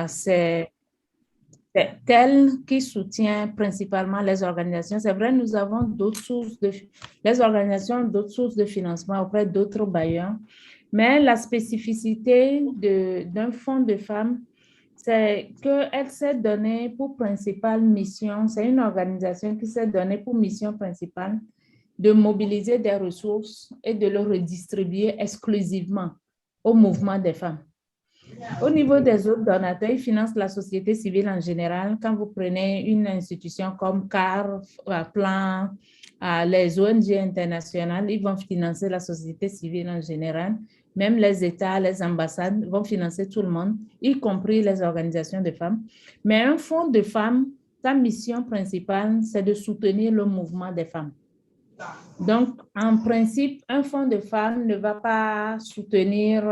C'est elle qui soutient principalement les organisations. C'est vrai, nous avons d'autres sources les organisations, d'autres sources de financement auprès d'autres bailleurs, mais la spécificité d'un fonds de femmes, c'est qu'elle s'est donnée pour principale mission, c'est une organisation qui s'est donnée pour mission principale de mobiliser des ressources et de le redistribuer exclusivement au mouvement des femmes. Au niveau des autres donateurs, ils financent la société civile en général. Quand vous prenez une institution comme CAR, Plan, les ONG internationales, ils vont financer la société civile en général. Même les États, les ambassades vont financer tout le monde, y compris les organisations de femmes. Mais un fonds de femmes, sa mission principale, c'est de soutenir le mouvement des femmes. Donc, en principe, un fonds de femmes ne va pas soutenir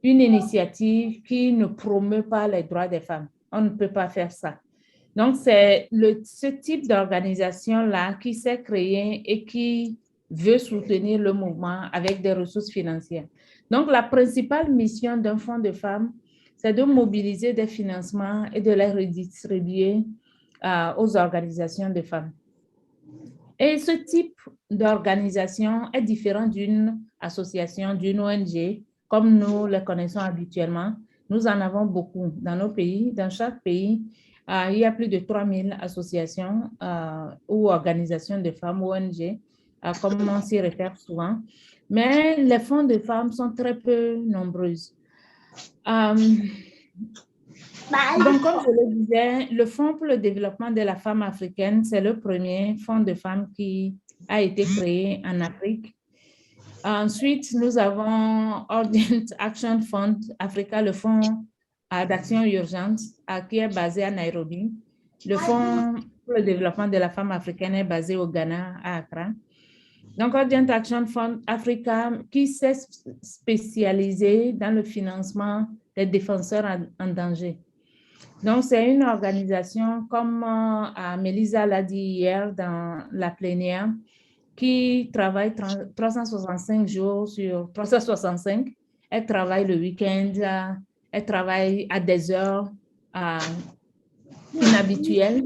une initiative qui ne promeut pas les droits des femmes. On ne peut pas faire ça. Donc, c'est ce type d'organisation-là qui s'est créé et qui veut soutenir le mouvement avec des ressources financières. Donc, la principale mission d'un fonds de femmes, c'est de mobiliser des financements et de les redistribuer aux organisations de femmes. Et ce type d'organisation est différent d'une association, d'une ONG, comme nous le connaissons habituellement. Nous en avons beaucoup dans nos pays. Dans chaque pays, il y a plus de 3000 associations ou organisations de femmes, ONG, comme on s'y réfère souvent. Mais les fonds de femmes sont très peu nombreuses. Donc, comme je le disais, le Fonds pour le développement de la femme africaine, c'est le premier fonds de femmes qui a été créé en Afrique. Ensuite, nous avons Urgent Action Fund Africa, le fonds d'action urgente qui est basé à Nairobi. Le Fonds pour le développement de la femme africaine est basé au Ghana, à Accra. Donc, Urgent Action Fund Africa qui s'est spécialisé dans le financement des défenseurs en danger. Donc, c'est une organisation, comme Mélisa l'a dit hier dans la plénière, qui travaille 365 jours sur 365. Elle travaille le week-end, elle travaille à des heures inhabituelles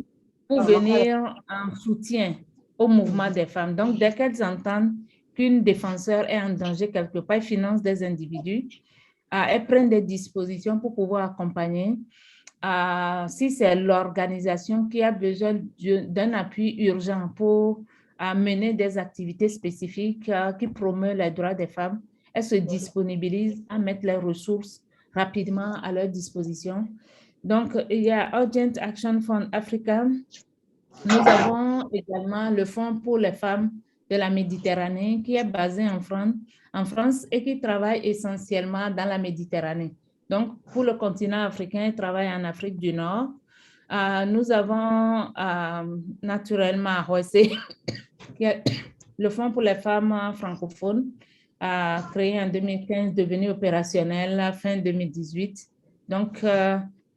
pour venir en soutien au mouvement des femmes. Donc, dès qu'elles entendent qu'une défenseur est en danger quelque part, elles financent des individus, elles prennent des dispositions pour pouvoir accompagner. Si c'est l'organisation qui a besoin d'un appui urgent pour mener des activités spécifiques qui promeuvent les droits des femmes, elles se disponibilisent à mettre les ressources rapidement à leur disposition. Donc, il y a Urgent Action Fund Africa. Nous avons également le Fonds pour les femmes de la Méditerranée qui est basé en France et qui travaille essentiellement dans la Méditerranée. Donc, pour le continent africain, il travaille en Afrique du Nord. Nous avons naturellement le Fonds pour les femmes francophones, créé en 2015, devenu opérationnel fin 2018. Donc,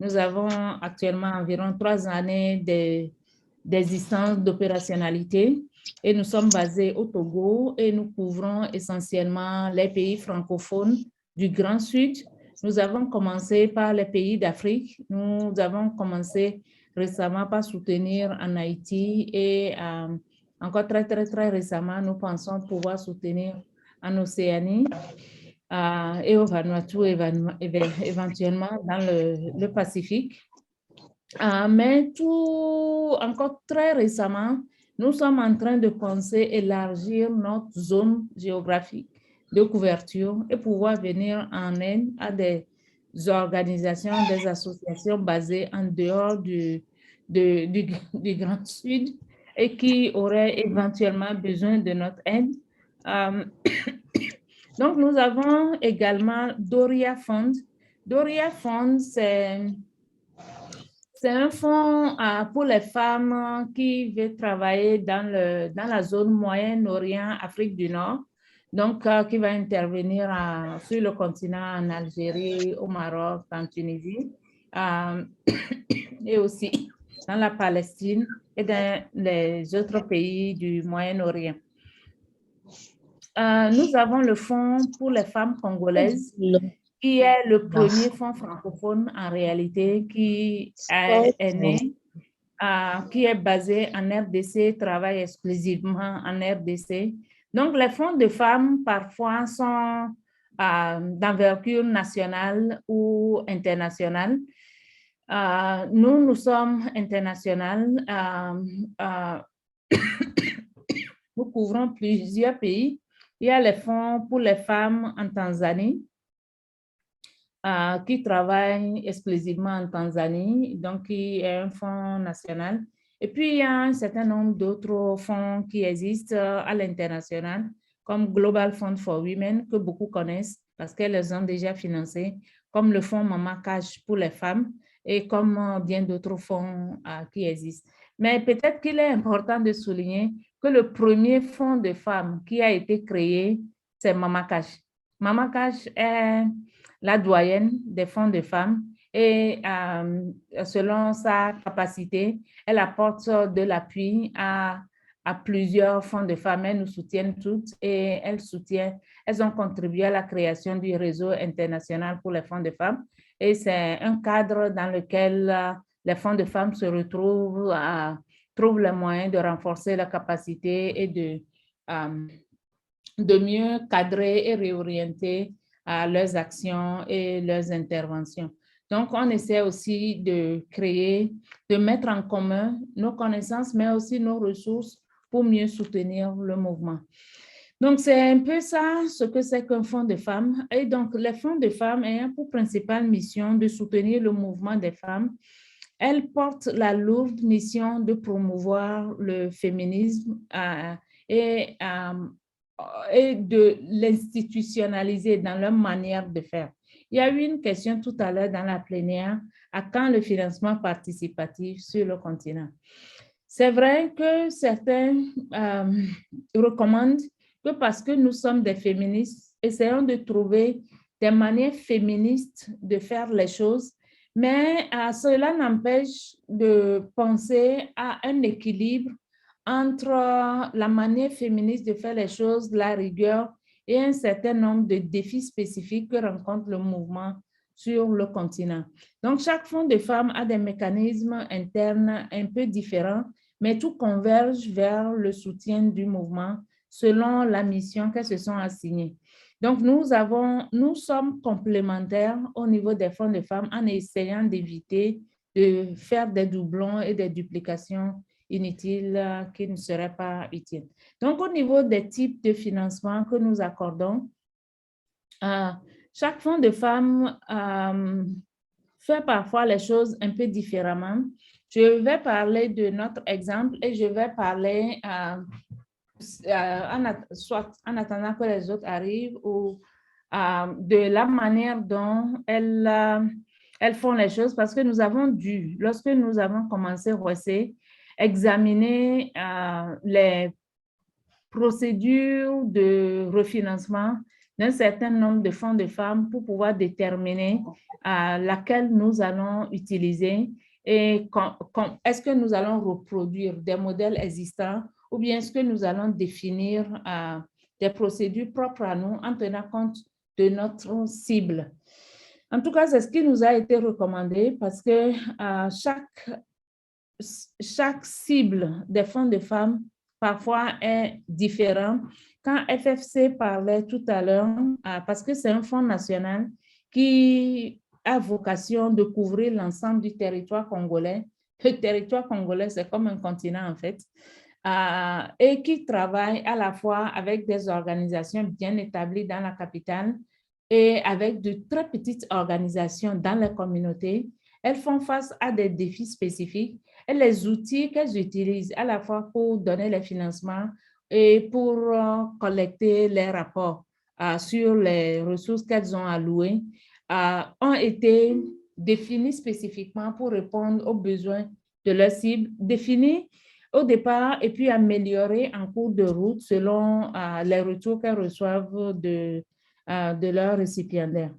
nous avons actuellement environ 3 années d'existence d'opérationnalité et nous sommes basés au Togo et nous couvrons essentiellement les pays francophones du Grand Sud. Nous avons commencé par les pays d'Afrique. Nous avons commencé récemment par soutenir en Haïti et encore très récemment, nous pensons pouvoir soutenir en Océanie et au Vanuatu éventuellement dans le Pacifique. Mais encore très récemment, nous sommes en train de penser élargir notre zone géographique de couverture et pouvoir venir en aide à des organisations, des associations basées en dehors du Grand Sud et qui auraient éventuellement besoin de notre aide. Donc, nous avons également Doria Fund. Doria Fund, c'est un fonds pour les femmes qui veulent travailler dans la zone Moyen-Orient, Afrique du Nord, donc qui va intervenir sur le continent, en Algérie, au Maroc, en Tunisie, et aussi dans la Palestine et dans les autres pays du Moyen-Orient. Nous avons le Fonds pour les femmes congolaises qui est le premier Merci. fonds francophone en réalité qui est Ok. né, qui est basé en RDC, travaille exclusivement en RDC. Donc, les fonds de femmes parfois sont d'envergure nationale ou internationale. Nous sommes internationaux. Nous couvrons plusieurs pays. Il y a les fonds pour les femmes en Tanzanie, qui travaille exclusivement en Tanzanie, donc qui est un fonds national. Et puis, il y a un certain nombre d'autres fonds qui existent à l'international, comme Global Fund for Women, que beaucoup connaissent parce qu'elles les ont déjà financés, comme le fonds Mama Cash pour les femmes et comme bien d'autres fonds qui existent. Mais peut-être qu'il est important de souligner que le premier fonds de femmes qui a été créé, c'est Mama Cash. Mama Cash est la doyenne des fonds de femmes et selon sa capacité, elle apporte de l'appui à plusieurs fonds de femmes. Elles nous soutiennent toutes et elles ont contribué à la création du réseau international pour les fonds de femmes. Et c'est un cadre dans lequel les fonds de femmes se retrouvent, trouvent les moyens de renforcer la capacité et de mieux cadrer et réorienter leurs actions et leurs interventions. Donc, on essaie aussi de créer, de mettre en commun nos connaissances, mais aussi nos ressources pour mieux soutenir le mouvement. Donc, c'est un peu ça, ce que c'est qu'un fonds de femmes. Et donc, les fonds de femmes ont pour principale mission de soutenir le mouvement des femmes. Elles portent la lourde mission de promouvoir le féminisme et de l'institutionnaliser dans leur manière de faire. Il y a eu une question tout à l'heure dans la plénière, à quand le financement participatif sur le continent? C'est vrai que certains recommandent que parce que nous sommes des féministes, essayons de trouver des manières féministes de faire les choses, mais cela n'empêche de penser à un équilibre entre la manière féministe de faire les choses, la rigueur et un certain nombre de défis spécifiques que rencontre le mouvement sur le continent. Donc, chaque fonds de femmes a des mécanismes internes un peu différents, mais tout converge vers le soutien du mouvement selon la mission qu'elles se sont assignées. Donc, nous sommes complémentaires au niveau des fonds de femmes en essayant d'éviter de faire des doublons et des duplications inutiles qui ne seraient pas utiles. Donc, au niveau des types de financement que nous accordons, chaque fonds de femmes fait parfois les choses un peu différemment. Je vais parler de notre exemple et je vais parler, soit en attendant que les autres arrivent, ou de la manière dont elles font les choses, parce que nous avons dû, lorsque nous avons commencé ROCE, examiner les procédures de refinancement d'un certain nombre de fonds de femmes pour pouvoir déterminer laquelle nous allons utiliser et est-ce que nous allons reproduire des modèles existants ou bien est-ce que nous allons définir des procédures propres à nous en tenant compte de notre cible. En tout cas, c'est ce qui nous a été recommandé parce que chaque cible des fonds de femmes parfois est différent. Quand FFC parlait tout à l'heure, parce que c'est un fonds national qui a vocation de couvrir l'ensemble du territoire congolais. Le territoire congolais, c'est comme un continent en fait, et qui travaille à la fois avec des organisations bien établies dans la capitale et avec de très petites organisations dans les communautés. Elles font face à des défis spécifiques et les outils qu'elles utilisent à la fois pour donner les financements et pour collecter les rapports sur les ressources qu'elles ont allouées ont été définis spécifiquement pour répondre aux besoins de leur cible, définis au départ et puis améliorés en cours de route selon les retours qu'elles reçoivent de leurs récipiendaires.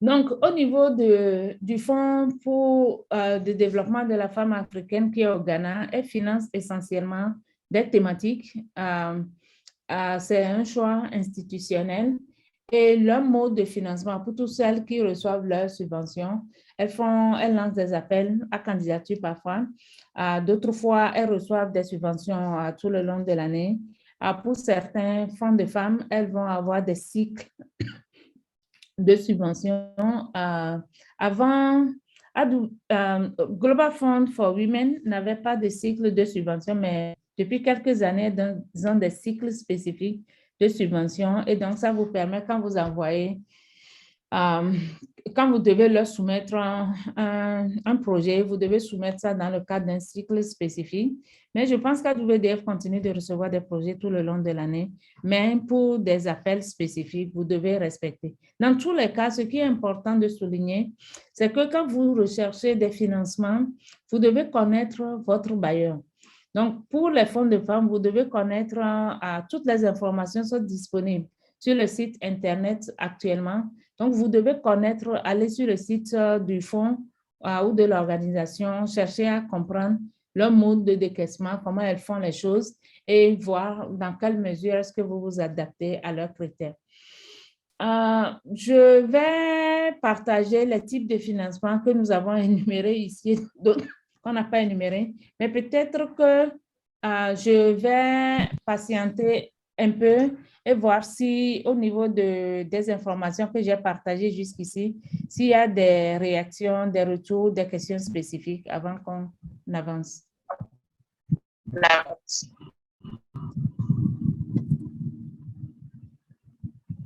Donc, au niveau du Fonds pour le développement de la femme africaine qui est au Ghana, elle finance essentiellement des thématiques. C'est un choix institutionnel Et leur mode de financement, pour toutes celles qui reçoivent leurs subventions, elles lancent des appels à candidature parfois. D'autres fois, elles reçoivent des subventions tout le long de l'année. Pour certains fonds de femmes, elles vont avoir des cycles de subventions. Avant, Global Fund for Women n'avait pas de cycle de subvention, mais depuis quelques années, ils ont des cycles spécifiques de subvention. Et donc, ça vous permet, quand vous envoyez euh, quand vous devez leur soumettre un projet, vous devez soumettre ça dans le cadre d'un cycle spécifique. Mais je pense qu'AWDF continue de recevoir des projets tout le long de l'année, mais pour des appels spécifiques, vous devez respecter. Dans tous les cas, ce qui est important de souligner, c'est que quand vous recherchez des financements, vous devez connaître votre bailleur. Donc, pour les fonds de femmes, vous devez connaître toutes les informations sont disponibles sur le site Internet actuellement. Donc, vous devez connaître, aller sur le site du fonds ou de l'organisation, chercher à comprendre leur mode de décaissement, comment elles font les choses et voir dans quelle mesure est-ce que vous vous adaptez à leurs critères. Je vais partager les types de financement que nous avons énumérés ici, d'autres qu'on n'a pas énumérés, mais peut-être que je vais patienter un peu et voir si au niveau des informations que j'ai partagées jusqu'ici, s'il y a des réactions, des retours, des questions spécifiques avant qu'on avance.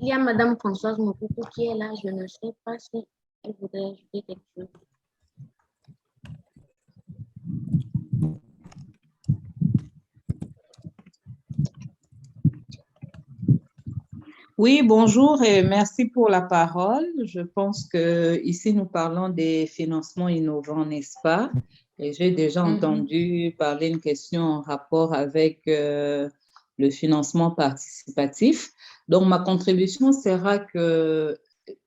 Il y a Madame Françoise Mokoku qui est là. Je ne sais pas si elle voudrait ajouter quelque chose. Oui, bonjour et merci pour la parole. Je pense que ici nous parlons des financements innovants, n'est-ce pas? Et j'ai déjà entendu parler une question en rapport avec le financement participatif. Donc, ma contribution sera que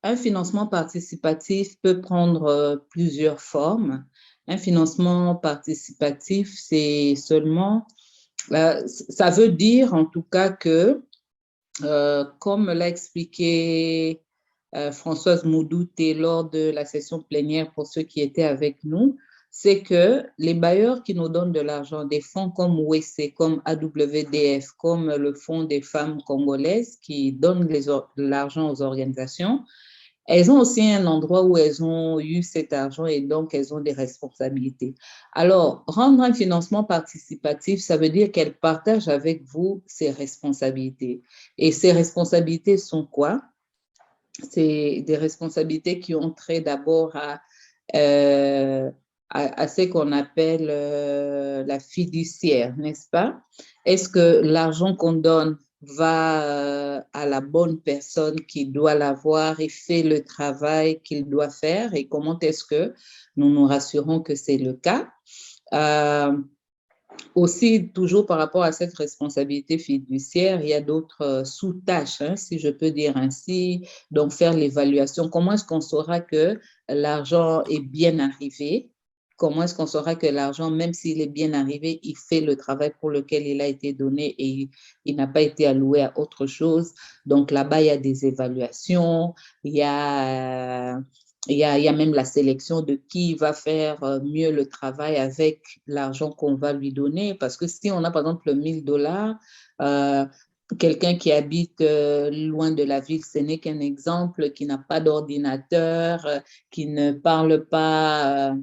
un financement participatif peut prendre plusieurs formes. Un financement participatif, c'est seulement, ça veut dire en tout cas que comme l'a expliqué Françoise Moudouté lors de la session plénière pour ceux qui étaient avec nous, c'est que les bailleurs qui nous donnent de l'argent, des fonds comme WEC, comme AWDF, comme le Fonds des femmes congolaises qui donnent l'argent aux organisations, elles ont aussi un endroit où elles ont eu cet argent et donc elles ont des responsabilités. Alors, rendre un financement participatif, ça veut dire qu'elles partagent avec vous ces responsabilités. Et ces responsabilités sont quoi? C'est des responsabilités qui ont trait d'abord à ce qu'on appelle la fiduciaire, n'est-ce pas? Est-ce que l'argent qu'on donne va à la bonne personne qui doit l'avoir et fait le travail qu'il doit faire et comment est-ce que nous nous rassurons que c'est le cas? Aussi, toujours par rapport à cette responsabilité fiduciaire, il y a d'autres sous-tâches, hein, si je peux dire ainsi. Donc, faire l'évaluation. Comment est-ce qu'on saura que l'argent est bien arrivé? Comment est-ce qu'on saura que l'argent, même s'il est bien arrivé, il fait le travail pour lequel il a été donné et il n'a pas été alloué à autre chose? Donc, là-bas, il y a des évaluations, il y a même la sélection de qui va faire mieux le travail avec l'argent qu'on va lui donner. Parce que si on a, par exemple, $1000, quelqu'un qui habite loin de la ville, ce n'est qu'un exemple, qui n'a pas d'ordinateur, qui ne parle pas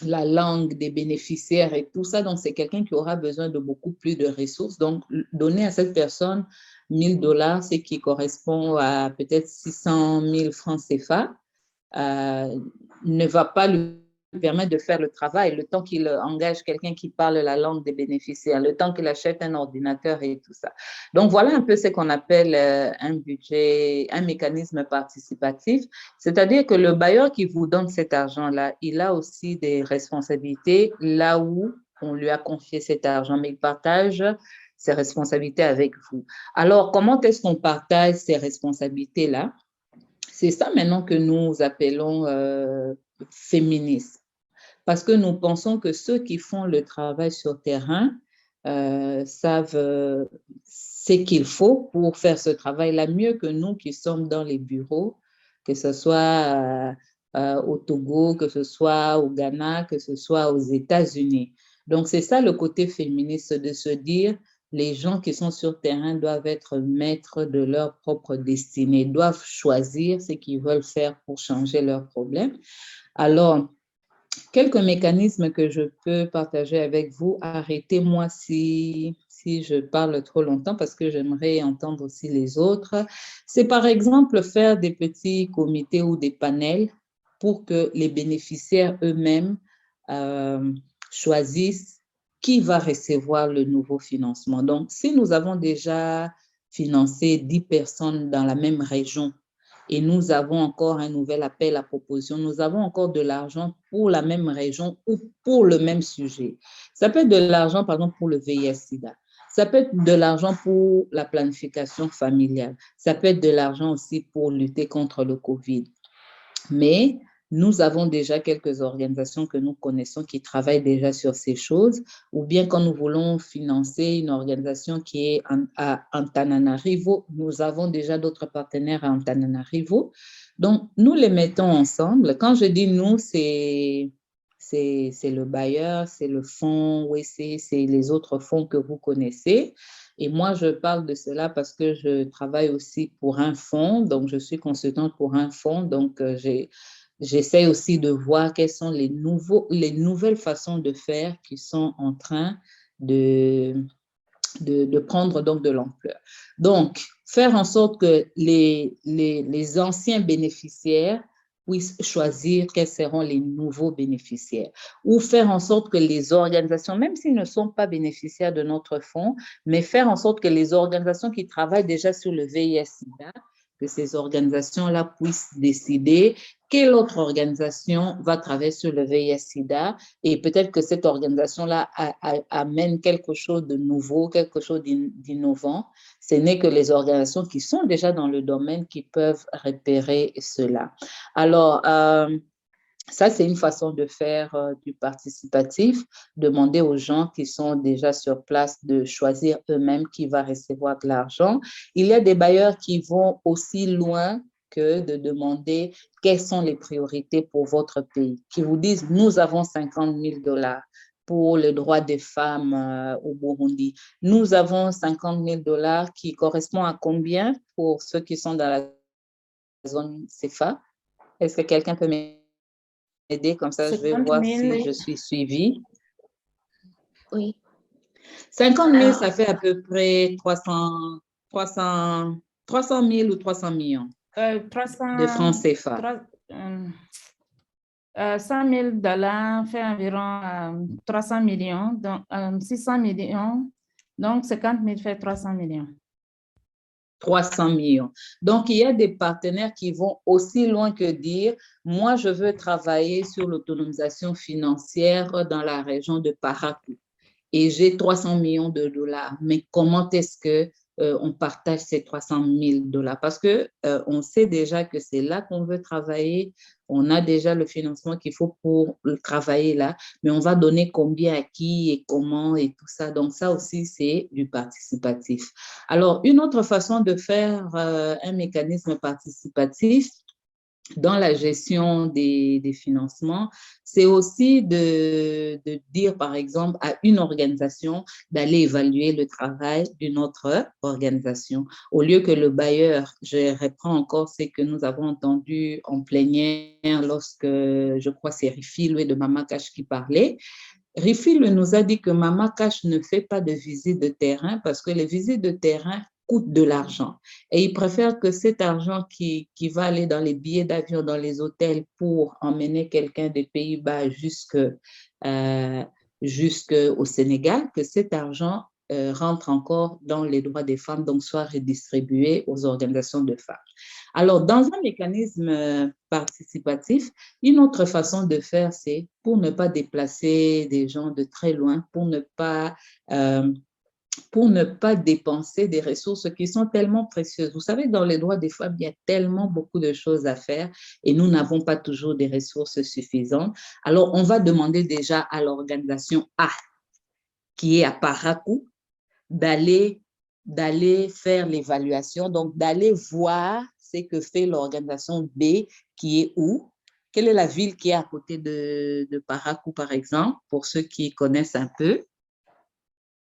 la langue des bénéficiaires et tout ça. Donc, c'est quelqu'un qui aura besoin de beaucoup plus de ressources. Donc, donner à cette personne $1000, ce qui correspond à peut-être 600 000 francs CFA, ne va pas lui permettre de faire le travail, le temps qu'il engage quelqu'un qui parle la langue des bénéficiaires, le temps qu'il achète un ordinateur et tout ça. Donc, voilà un peu ce qu'on appelle un budget, un mécanisme participatif, c'est-à-dire que le bailleur qui vous donne cet argent-là, il a aussi des responsabilités là où on lui a confié cet argent, mais il partage ses responsabilités avec vous. Alors, comment est-ce qu'on partage ces responsabilités-là? C'est ça maintenant que nous appelons féminisme. Parce que nous pensons que ceux qui font le travail sur terrain savent ce qu'il faut pour faire ce travail-là mieux que nous qui sommes dans les bureaux, que ce soit au Togo, que ce soit au Ghana, que ce soit aux États-Unis. Donc, c'est ça le côté féministe, de se dire les gens qui sont sur terrain doivent être maîtres de leur propre destinée, doivent choisir ce qu'ils veulent faire pour changer leurs problèmes. Alors, quelques mécanismes que je peux partager avec vous. Arrêtez-moi si je parle trop longtemps parce que j'aimerais entendre aussi les autres. C'est par exemple faire des petits comités ou des panels pour que les bénéficiaires eux-mêmes choisissent qui va recevoir le nouveau financement. Donc, si nous avons déjà financé 10 personnes dans la même région, et nous avons encore un nouvel appel à proposition, nous avons encore de l'argent pour la même région ou pour le même sujet. Ça peut être de l'argent, par exemple, pour le VIH-Sida. Ça peut être de l'argent pour la planification familiale. Ça peut être de l'argent aussi pour lutter contre le COVID. Mais nous avons déjà quelques organisations que nous connaissons qui travaillent déjà sur ces choses, ou bien quand nous voulons financer une organisation qui est à Antananarivo, nous avons déjà d'autres partenaires à Antananarivo. Donc, nous les mettons ensemble. Quand je dis nous, c'est le bailleur, c'est le fonds WC, c'est les autres fonds que vous connaissez. Et moi, je parle de cela parce que je travaille aussi pour un fonds, donc je suis consultante pour un fonds, donc j'essaie aussi de voir quelles sont les nouvelles façons de faire qui sont en train de prendre donc de l'ampleur. Donc, faire en sorte que les anciens bénéficiaires puissent choisir quels seront les nouveaux bénéficiaires, ou faire en sorte que les organisations, même s'ils ne sont pas bénéficiaires de notre fonds, mais faire en sorte que les organisations qui travaillent déjà sur le VIH-Sida, que ces organisations-là puissent décider quelle autre organisation va travailler sur le VIH-Sida, et peut-être que cette organisation-là amène quelque chose de nouveau, quelque chose d'innovant. Ce n'est que les organisations qui sont déjà dans le domaine qui peuvent repérer cela. Alors, ça, c'est une façon de faire du participatif, demander aux gens qui sont déjà sur place de choisir eux-mêmes qui va recevoir de l'argent. Il y a des bailleurs qui vont aussi loin que de demander quelles sont les priorités pour votre pays, qui vous disent, nous avons 50 000 $ pour le droit des femmes au Burundi. Nous avons 50 000 $ qui correspond à combien pour ceux qui sont dans la zone CFA? Est-ce que quelqu'un peut m'aider? Comme ça, je vais voir si je suis suivie. Oui. 50 000, ça fait à peu près 300 000 ou 300 millions de francs CFA. 100 000 $ fait environ 300 millions, donc 600 millions, donc 50 000 fait 300 millions. 300 millions. Donc, il y a des partenaires qui vont aussi loin que dire, moi, je veux travailler sur l'autonomisation financière dans la région de Parakou et j'ai 300 millions de $. Mais comment est-ce que on partage ces 300 000 $? Parce que on sait déjà que c'est là qu'on veut travailler. On a déjà le financement qu'il faut pour travailler là, mais on va donner combien à qui et comment et tout ça. Donc, ça aussi, c'est du participatif. Alors, une autre façon de faire un mécanisme participatif dans la gestion des financements, c'est aussi de dire, par exemple, à une organisation d'aller évaluer le travail d'une autre organisation. Au lieu que le bailleur, je reprends encore ce que nous avons entendu en plénière lorsque, je crois, c'est Rifil de Mama Cash qui parlait. Rifil nous a dit que Mama Cash ne fait pas de visite de terrain parce que les visites de terrain coûte de l'argent. Et il préfère que cet argent qui va aller dans les billets d'avion, dans les hôtels pour emmener quelqu'un des Pays-Bas jusqu'au Sénégal, que cet argent rentre encore dans les droits des femmes, donc soit redistribué aux organisations de femmes. Alors, dans un mécanisme participatif, une autre façon de faire, c'est pour ne pas déplacer des gens de très loin, pour ne pas dépenser des ressources qui sont tellement précieuses. Vous savez, dans les droits des femmes, il y a tellement beaucoup de choses à faire et nous n'avons pas toujours des ressources suffisantes. Alors, on va demander déjà à l'organisation A, qui est à Parakou, d'aller d'aller faire l'évaluation, donc d'aller voir ce que fait l'organisation B qui est où, quelle est la ville qui est à côté de Parakou, par exemple, pour ceux qui connaissent un peu.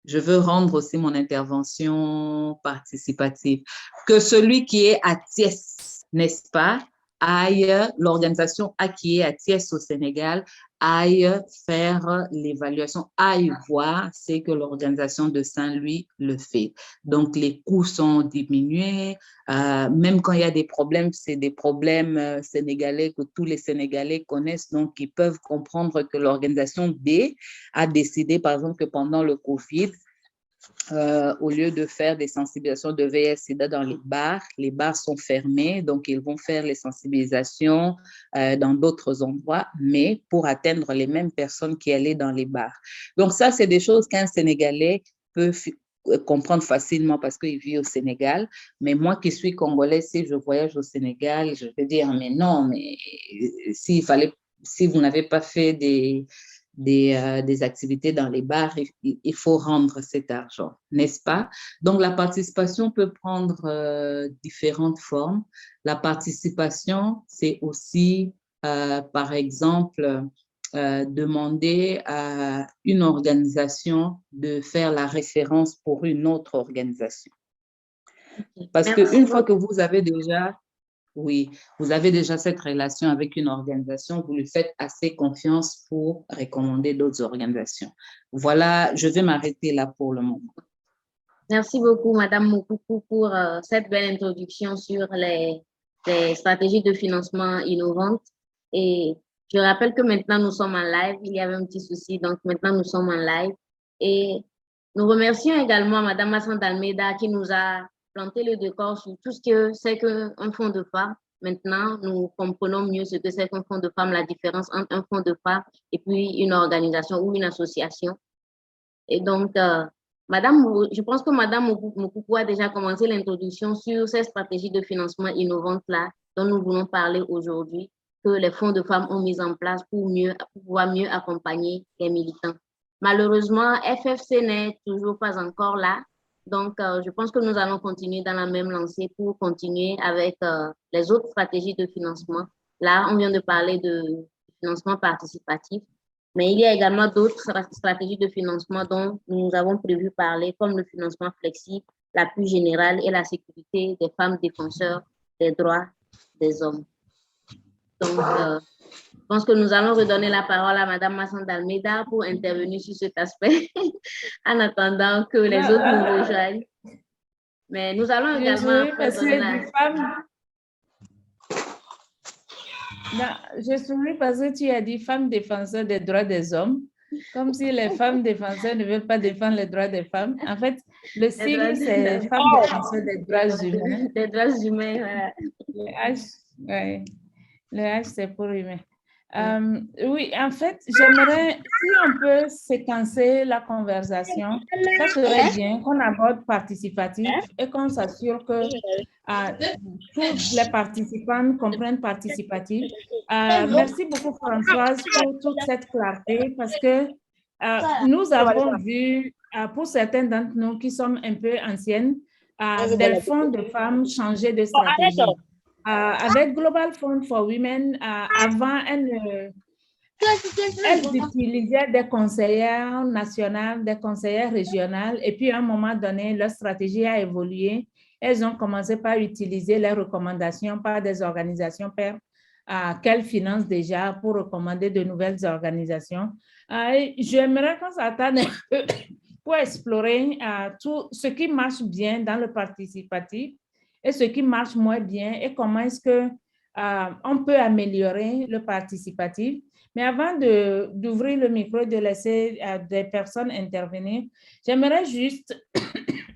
Je veux rendre aussi mon intervention participative. Que celui qui est à Thiès, n'est-ce pas, aille, l'organisation A qui est à Thiès au Sénégal, aille faire l'évaluation, aille voir ce que l'organisation de Saint-Louis le fait. Donc, les coûts sont diminués. Même quand il y a des problèmes, c'est des problèmes sénégalais que tous les Sénégalais connaissent, donc ils peuvent comprendre que l'organisation D a décidé, par exemple, que pendant le COVID, au lieu de faire des sensibilisations de VIH/SIDA dans les bars sont fermés, donc ils vont faire les sensibilisations dans d'autres endroits, mais pour atteindre les mêmes personnes qui allaient dans les bars. Donc ça, c'est des choses qu'un Sénégalais peut comprendre facilement parce qu'il vit au Sénégal. Mais moi qui suis Congolais, si je voyage au Sénégal, je vais dire, mais non, mais si vous n'avez pas fait des activités dans les bars, il faut rendre cet argent, n'est-ce pas? Donc, la participation peut prendre différentes formes. La participation, c'est aussi, par exemple, demander à une organisation de faire la référence pour une autre organisation. Parce qu'une fois que vous avez déjà... Oui, vous avez déjà cette relation avec une organisation, vous lui faites assez confiance pour recommander d'autres organisations. Voilà, je vais m'arrêter là pour le moment. Merci beaucoup, Madame Moukoukou, pour cette belle introduction sur les stratégies de financement innovantes. Et je rappelle que maintenant, nous sommes en live. Il y avait un petit souci, donc maintenant, nous sommes en live. Et nous remercions également Madame Massan Almeida qui nous a planté le décor sur tout ce que c'est qu'un fonds de femmes. Maintenant, nous comprenons mieux ce que c'est qu'un fonds de femmes, la différence entre un fonds de femmes et puis une organisation ou une association. Et donc, je pense que Madame Moukoukou a déjà commencé l'introduction sur ces stratégies de financement innovantes-là dont nous voulons parler aujourd'hui, que les fonds de femmes ont mis en place pour pouvoir mieux accompagner les militants. Malheureusement, FFC n'est toujours pas encore là. Donc, je pense que nous allons continuer dans la même lancée pour continuer avec les autres stratégies de financement. Là, on vient de parler de financement participatif, mais il y a également d'autres stratégies de financement dont nous avons prévu parler, comme le financement flexible, l'appui général et la sécurité des femmes défenseurs des droits des hommes. Donc, je pense que nous allons redonner la parole à Mme Massan Almeida pour intervenir sur cet aspect en attendant que les autres nous rejoignent. Mais nous allons également je souris parce que tu as dit femmes défenseurs des droits des hommes, comme si les femmes défenseurs ne veulent pas défendre les droits des femmes. En fait, le signe, c'est femmes défenseurs des droits humains. Des droits humains, voilà. Le H, c'est pour humain. Oui, en fait, j'aimerais, si on peut séquencer la conversation, ça serait bien qu'on aborde participatif et qu'on s'assure que tous les participants comprennent participatif. Merci beaucoup, Françoise, pour toute cette clarté, parce que nous avons vu, pour certains d'entre nous qui sommes un peu anciennes, des fonds de femmes changer de stratégie. Avec Global Fund for Women, avant, elles utilisaient des conseillères nationales, des conseillères régionales, et puis à un moment donné, leur stratégie a évolué. Elles ont commencé par utiliser les recommandations par des organisations qu'elles financent déjà pour recommander de nouvelles organisations. J'aimerais qu'on s'attarde un peu pour explorer tout ce qui marche bien dans le participatif et ce qui marche moins bien et comment est-ce qu'on peut améliorer le participatif. Mais avant d'ouvrir le micro et de laisser des personnes intervenir, j'aimerais juste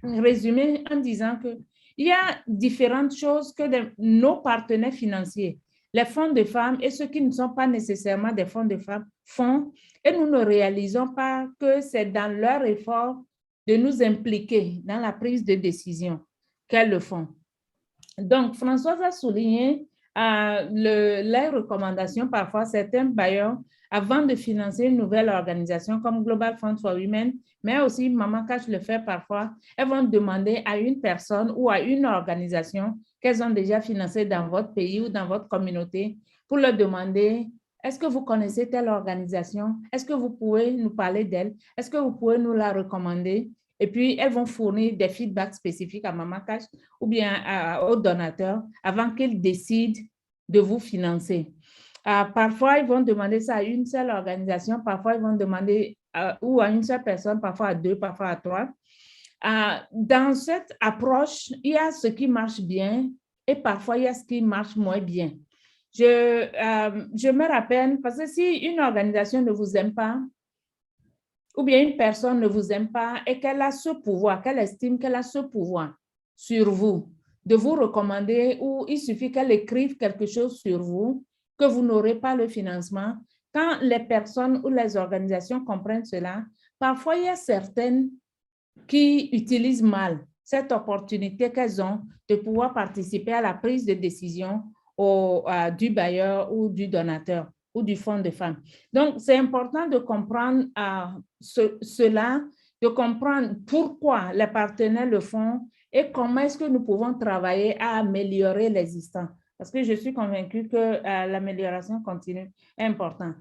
résumer en disant qu'il y a différentes choses que nos partenaires financiers, les fonds de femmes et ceux qui ne sont pas nécessairement des fonds de femmes font, et nous ne réalisons pas que c'est dans leur effort de nous impliquer dans la prise de décision qu'elles le font. Donc, Françoise a souligné Les recommandations, parfois, certains bailleurs, avant de financer une nouvelle organisation comme Global Fund for Women, mais aussi Maman Cash le fait parfois, elles vont demander à une personne ou à une organisation qu'elles ont déjà financée dans votre pays ou dans votre communauté pour leur demander: est-ce que vous connaissez telle organisation? Est-ce que vous pouvez nous parler d'elle? Est-ce que vous pouvez nous la recommander? Et puis, elles vont fournir des feedbacks spécifiques à Maman Cash ou bien aux donateurs avant qu'ils décident de vous financer. Parfois, ils vont demander ça à une seule organisation, parfois, ils vont demander ou à une seule personne, parfois à deux, parfois à trois. Dans cette approche, il y a ce qui marche bien et parfois, il y a ce qui marche moins bien. Je me rappelle, parce que si une organisation ne vous aime pas, ou bien une personne ne vous aime pas et qu'elle a ce pouvoir, qu'elle estime qu'elle a ce pouvoir sur vous, de vous recommander, ou il suffit qu'elle écrive quelque chose sur vous, que vous n'aurez pas le financement. Quand les personnes ou les organisations comprennent cela, parfois il y a certaines qui utilisent mal cette opportunité qu'elles ont de pouvoir participer à la prise de décision du bailleur ou du donateur ou du fonds de femmes. Donc, c'est important de comprendre cela, de comprendre pourquoi les partenaires le font et comment est-ce que nous pouvons travailler à améliorer l'existant. Parce que je suis convaincue que l'amélioration continue est importante.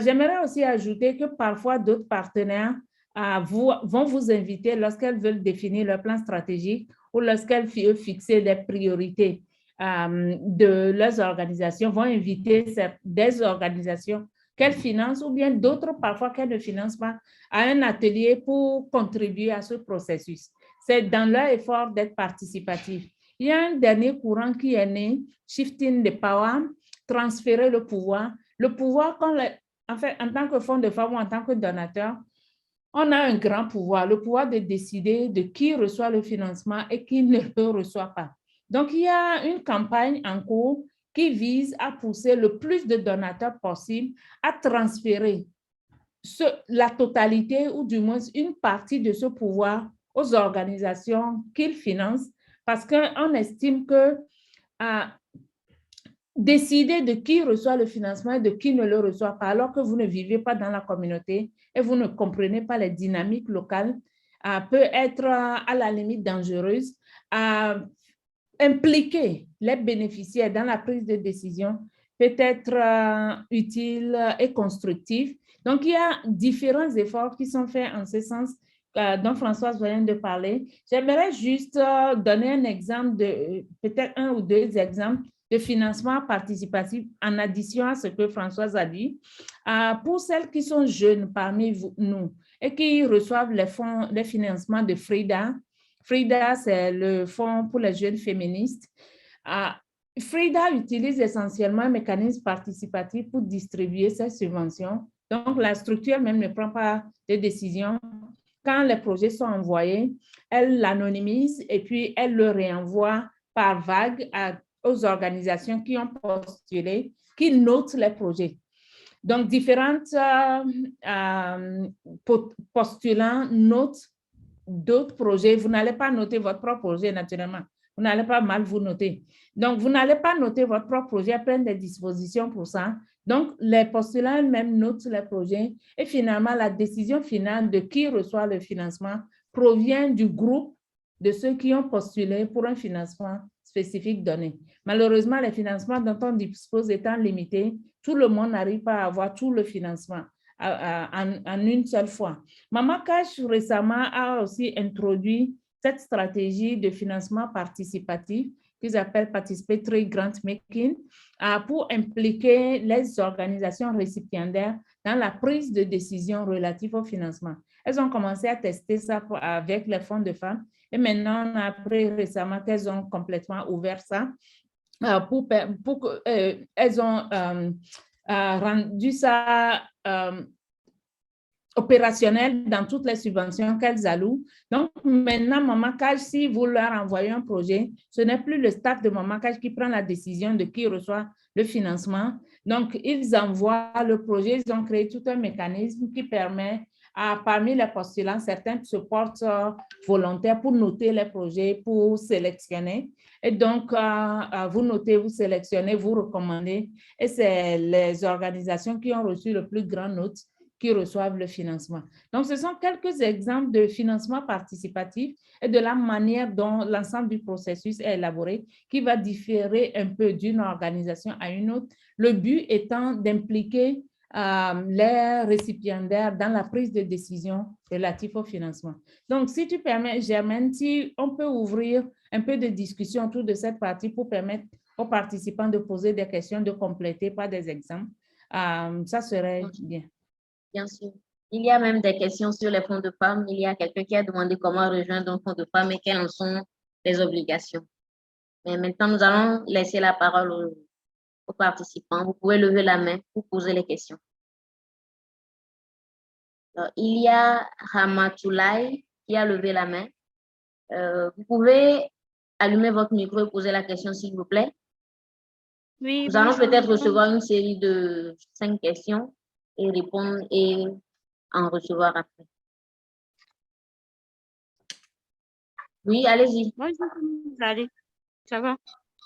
J'aimerais aussi ajouter que parfois d'autres partenaires vont vous inviter lorsqu'elles veulent définir leur plan stratégique ou lorsqu'elles veulent fixer des priorités de leurs organisations, vont inviter des organisations qu'elles financent ou bien d'autres parfois qu'elles ne financent pas à un atelier pour contribuer à ce processus. C'est dans leur effort d'être participatif. Il y a un dernier courant qui est né, Shifting the Power, transférer le pouvoir. Le pouvoir, en tant que fonds de femmes ou en tant que donateur, on a un grand pouvoir, le pouvoir de décider de qui reçoit le financement et qui ne le reçoit pas. Donc, il y a une campagne en cours qui vise à pousser le plus de donateurs possible à transférer la totalité ou du moins une partie de ce pouvoir aux organisations qu'ils financent, parce qu'on estime que décider de qui reçoit le financement et de qui ne le reçoit pas, alors que vous ne vivez pas dans la communauté et vous ne comprenez pas les dynamiques locales, peut être à la limite dangereuse. Impliquer les bénéficiaires dans la prise de décision peut être utile et constructif. Donc, il y a différents efforts qui sont faits en ce sens dont Françoise vient de parler. J'aimerais juste donner un exemple, peut-être un ou deux exemples de financement participatif en addition à ce que Françoise a dit. Pour celles qui sont jeunes parmi nous et qui reçoivent les financements de FRIDA. FRIDA, c'est le Fonds pour les jeunes féministes. FRIDA utilise essentiellement un mécanisme participatif pour distribuer ces subventions. Donc, la structure même ne prend pas de décision. Quand les projets sont envoyés, elle l'anonymise et puis elle le réenvoie par vague aux organisations qui ont postulé, qui notent les projets. Donc, différentes postulants notent d'autres projets. Vous n'allez pas noter votre propre projet, naturellement. Vous n'allez pas mal vous noter. Donc, vous n'allez pas noter votre propre projet, prendre des dispositions pour ça. Donc, les postulants eux-mêmes notent les projets et finalement, la décision finale de qui reçoit le financement provient du groupe de ceux qui ont postulé pour un financement spécifique donné. Malheureusement, les financements dont on dispose étant limités, tout le monde n'arrive pas à avoir tout le financement en une seule fois. Maman Cash récemment a aussi introduit cette stratégie de financement participatif qu'ils appellent Participatory Grant Making pour impliquer les organisations récipiendaires dans la prise de décision relative au financement. Elles ont commencé à tester ça avec les fonds de femmes et maintenant, on a appris récemment qu'elles ont complètement ouvert ça elles ont rendu ça opérationnel dans toutes les subventions qu'elles allouent. Donc, maintenant, Maman Cash, si vous leur envoyez un projet, ce n'est plus le staff de Maman Cash qui prend la décision de qui reçoit le financement. Donc, ils envoient le projet, ils ont créé tout un mécanisme qui permet parmi les postulants, certains se portent volontaires pour noter les projets, pour sélectionner. Et donc, vous notez, vous sélectionnez, vous recommandez. Et c'est les organisations qui ont reçu le plus grand note qui reçoivent le financement. Donc, ce sont quelques exemples de financement participatif et de la manière dont l'ensemble du processus est élaboré qui va différer un peu d'une organisation à une autre. Le but étant d'impliquer les récipiendaires dans la prise de décision relative au financement. Donc, si tu permets, Germaine, si on peut ouvrir un peu de discussion autour de cette partie pour permettre aux participants de poser des questions, de compléter par des exemples, ça serait bien. Bien sûr. Il y a même des questions sur les fonds de femmes. Il y a quelqu'un qui a demandé comment rejoindre un fonds de femmes et quelles en sont les obligations. Mais maintenant, nous allons laisser la parole aux participants. Vous pouvez lever la main pour poser les questions. Alors, il y a Ramatoulaye qui a levé la main. Vous pouvez allumer votre micro et poser la question, s'il vous plaît. Oui, nous allons peut-être recevoir une série de 5 questions et répondre et en recevoir après. Oui, allez-y. Bonjour, allez. Ça va?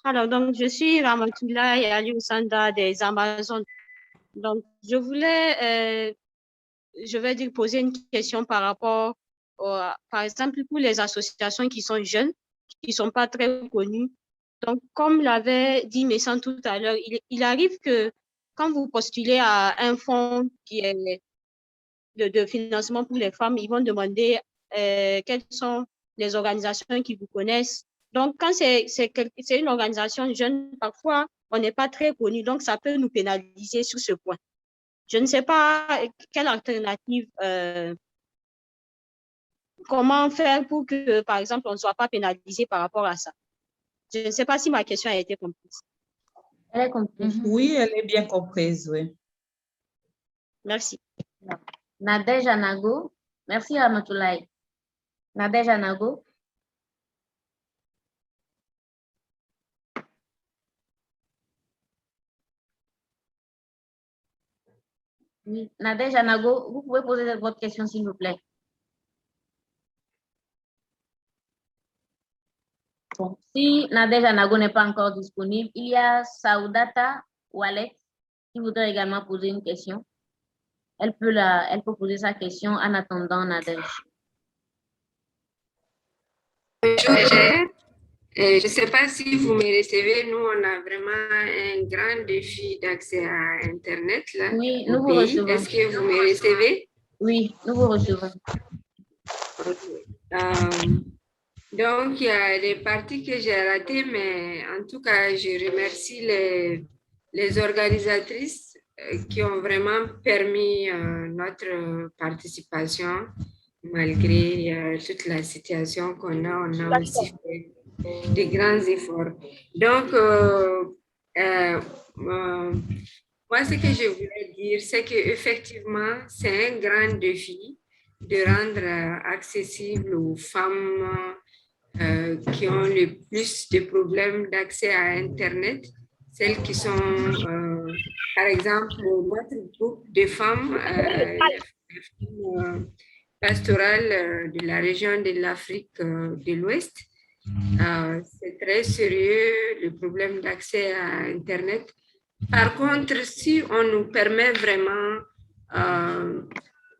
Alors, donc, je suis Ramatoulaye Aliou-Sanda des Amazones. Donc, je voulais, je vais dire, poser une question par rapport, par exemple, pour les associations qui sont jeunes, qui ne sont pas très connues. Donc, comme l'avait dit Messan tout à l'heure, il arrive que quand vous postulez à un fonds qui est de financement pour les femmes, ils vont demander quelles sont les organisations qui vous connaissent. Donc, quand c'est une organisation jeune, parfois, on n'est pas très connu, donc ça peut nous pénaliser sur ce point. Je ne sais pas quelle alternative, comment faire pour que, par exemple, on ne soit pas pénalisé par rapport à ça. Je ne sais pas si ma question a été comprise. Elle est comprise. Oui, elle est bien comprise, oui. Merci. Nadège Anago. Merci, Ramatoulaye. Nadège Anago. Oui. Nadège Anago, vous pouvez poser votre question, s'il vous plaît. Bon, si Nadège Anago n'est pas encore disponible, il y a Saoudata Wallet qui voudrait également poser une question. Elle peut poser sa question en attendant Nadège. Bonjour, je ne sais pas si vous me recevez. Nous, on a vraiment un grand défi d'accès à Internet. Là, oui, nous vous recevons. Est-ce que vous me recevez? Oui, nous vous recevons. Okay. Donc, il y a des parties que j'ai ratées, mais en tout cas, je remercie les organisatrices qui ont vraiment permis notre participation. Malgré toute la situation qu'on a, on a aussi fait de grands efforts. Donc, moi, ce que je voulais dire, c'est qu'effectivement, c'est un grand défi de rendre accessible aux femmes qui ont le plus de problèmes d'accès à Internet, celles qui sont, par exemple, notre groupe de femmes, pastorales de la région de l'Afrique de l'Ouest. C'est très sérieux, le problème d'accès à Internet. Par contre, si on nous permet vraiment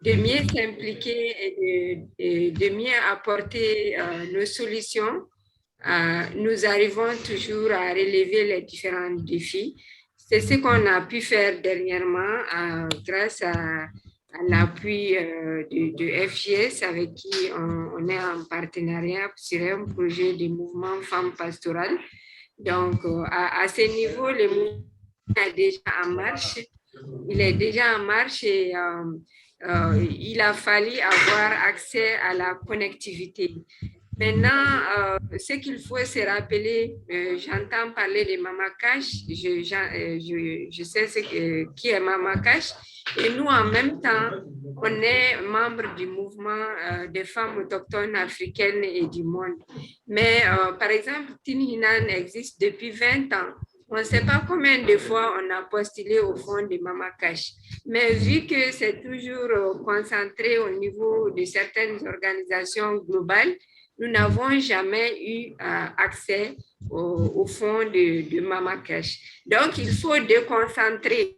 de mieux s'impliquer et de mieux apporter nos solutions, nous arrivons toujours à relever les différents défis. C'est ce qu'on a pu faire dernièrement grâce à l'appui de FGS avec qui on est en partenariat sur un projet de mouvement Femmes Pastorales. Donc, à ce niveau, le mouvement est déjà en marche. Il est déjà en marche et il a fallu avoir accès à la connectivité. Maintenant, ce qu'il faut se rappeler, j'entends parler de Mama Cash, je sais qui est Mama Cash, et nous, en même temps, on est membre du mouvement des femmes autochtones africaines et du monde. Mais, par exemple, Tin Hinan existe depuis 20 ans. On ne sait pas combien de fois on a postulé au fonds de Mama Cash. Mais vu que c'est toujours concentré au niveau de certaines organisations globales, nous n'avons jamais eu accès au fonds de Mama Cash. Donc, il faut déconcentrer.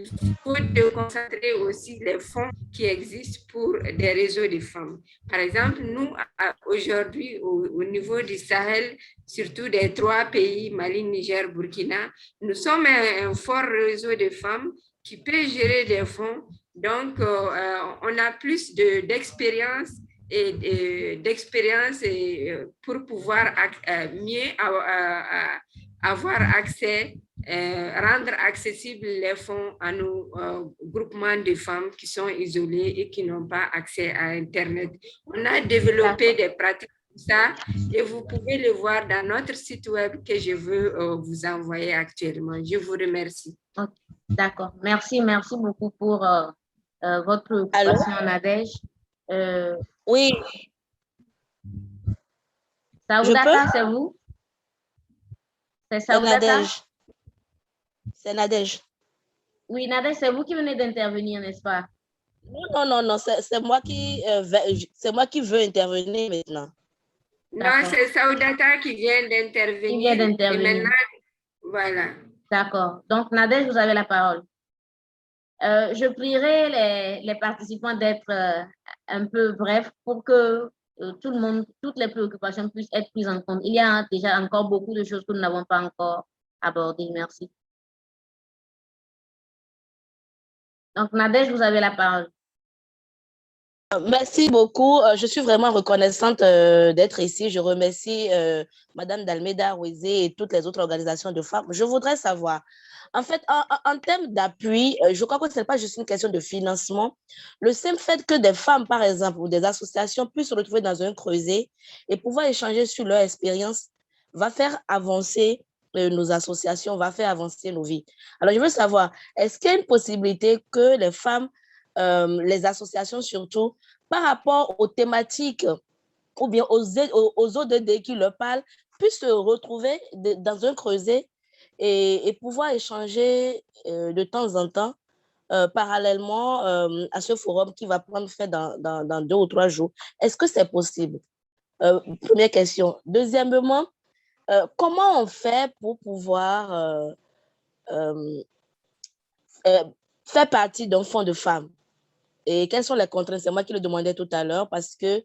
Il faut déconcentrer aussi les fonds qui existent pour des réseaux de femmes. Par exemple, nous, aujourd'hui, au niveau du Sahel, surtout des 3 pays, Mali, Niger, Burkina, nous sommes un fort réseau de femmes qui peut gérer des fonds. Donc, on a plus d'expérience pour pouvoir mieux avoir accès, rendre accessibles les fonds à nos groupements de femmes qui sont isolées et qui n'ont pas accès à Internet. On a développé des pratiques comme ça et vous pouvez le voir dans notre site web que je veux vous envoyer actuellement. Je vous remercie. Okay. D'accord. Merci beaucoup pour votre préoccupation, Nadège. Oui. Saoudata, c'est vous? C'est Saoudata? C'est Nadège. Oui, Nadège, c'est vous qui venez d'intervenir, n'est-ce pas? Non, c'est moi qui veux intervenir maintenant. Non, c'est Saoudata qui vient d'intervenir. Et maintenant, voilà. D'accord. Donc, Nadège, vous avez la parole. Je prierai les participants d'être un peu brefs pour que tout le monde, toutes les préoccupations puissent être prises en compte. Il y a déjà encore beaucoup de choses que nous n'avons pas encore abordées. Merci. Donc, Nadège, vous avez la parole. Merci beaucoup. Je suis vraiment reconnaissante d'être ici. Je remercie Madame Dalméda Ruizé et toutes les autres organisations de femmes. Je voudrais savoir, en fait, en termes d'appui, je crois que ce n'est pas juste une question de financement. Le simple fait que des femmes, par exemple, ou des associations puissent se retrouver dans un creuset et pouvoir échanger sur leur expérience va faire avancer nos associations, va faire avancer nos vies. Alors, je veux savoir, est-ce qu'il y a une possibilité que les femmes, les associations surtout, par rapport aux thématiques ou bien aux ODD qui leur parlent, puissent se retrouver dans un creuset et pouvoir échanger de temps en temps, parallèlement à ce forum qui va prendre fin dans 2 ou 3 jours. Est-ce que c'est possible? Première question. Deuxièmement, comment on fait pour pouvoir faire partie d'un fonds de femmes? Et quelles sont les contraintes? C'est moi qui le demandais tout à l'heure parce que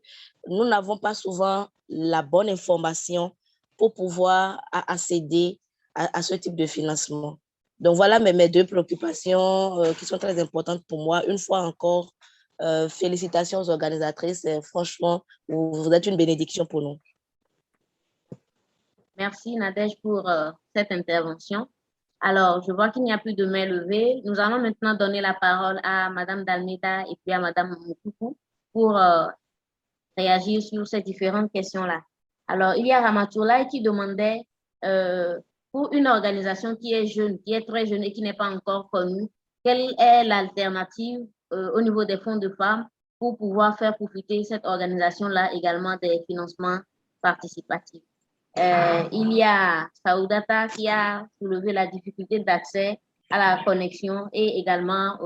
nous n'avons pas souvent la bonne information pour pouvoir accéder à ce type de financement. Donc, voilà mes 2 préoccupations qui sont très importantes pour moi. Une fois encore, félicitations aux organisatrices. Franchement, vous êtes une bénédiction pour nous. Merci, Nadège, pour cette intervention. Alors, je vois qu'il n'y a plus de main levée. Nous allons maintenant donner la parole à Madame Dalméda et puis à Madame Moukoukou pour réagir sur ces différentes questions-là. Alors, il y a Ramatoulaye qui demandait pour une organisation qui est jeune, qui est très jeune et qui n'est pas encore connue, quelle est l'alternative au niveau des fonds de femmes pour pouvoir faire profiter cette organisation-là également des financements participatifs. Il y a Saoudata qui a soulevé la difficulté d'accès à la connexion et également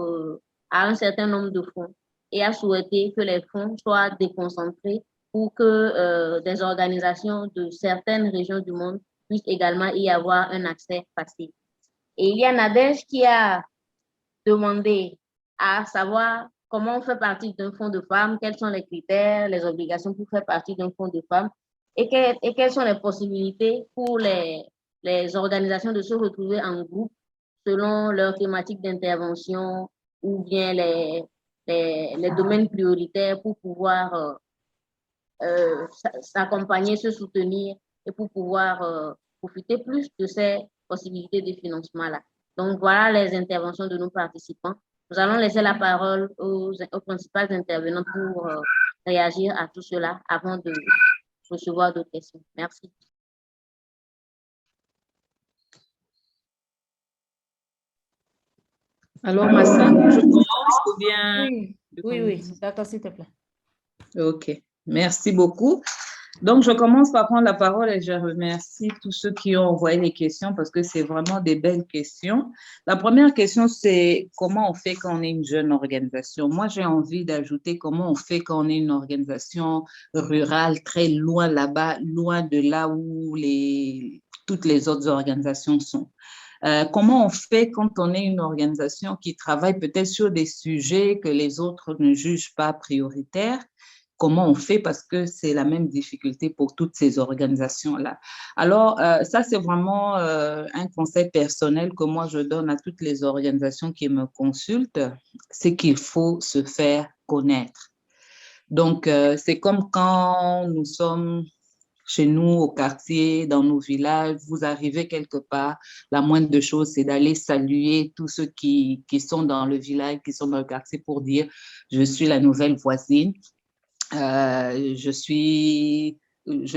à un certain nombre de fonds et a souhaité que les fonds soient déconcentrés pour que des organisations de certaines régions du monde puissent également y avoir un accès facile. Et il y a Nadège qui a demandé à savoir comment on fait partie d'un fonds de femmes, quels sont les critères, les obligations pour faire partie d'un fonds de femmes. Et quelles sont les possibilités pour les organisations de se retrouver en groupe selon leur thématique d'intervention ou bien les domaines prioritaires pour pouvoir s'accompagner, se soutenir et pour pouvoir profiter plus de ces possibilités de financement-là. Donc, voilà les interventions de nos participants. Nous allons laisser la parole aux principales intervenants pour réagir à tout cela avant de recevoir d'autres questions. Merci. Alors, Massa, je commence ou bien... Oui, d'accord, s'il te plaît. OK, merci beaucoup. Donc, je commence par prendre la parole et je remercie tous ceux qui ont envoyé les questions parce que c'est vraiment des belles questions. La première question, c'est comment on fait quand on est une jeune organisation? Moi, j'ai envie d'ajouter comment on fait quand on est une organisation rurale très loin là-bas, loin de là où toutes les autres organisations sont. Comment on fait quand on est une organisation qui travaille peut-être sur des sujets que les autres ne jugent pas prioritaires? Comment on fait parce que c'est la même difficulté pour toutes ces organisations-là. Alors, ça, c'est vraiment un conseil personnel que moi, je donne à toutes les organisations qui me consultent, c'est qu'il faut se faire connaître. Donc, c'est comme quand nous sommes chez nous, au quartier, dans nos villages, vous arrivez quelque part, la moindre des choses, c'est d'aller saluer tous ceux qui sont dans le village, qui sont dans le quartier pour dire, je suis la nouvelle voisine. Je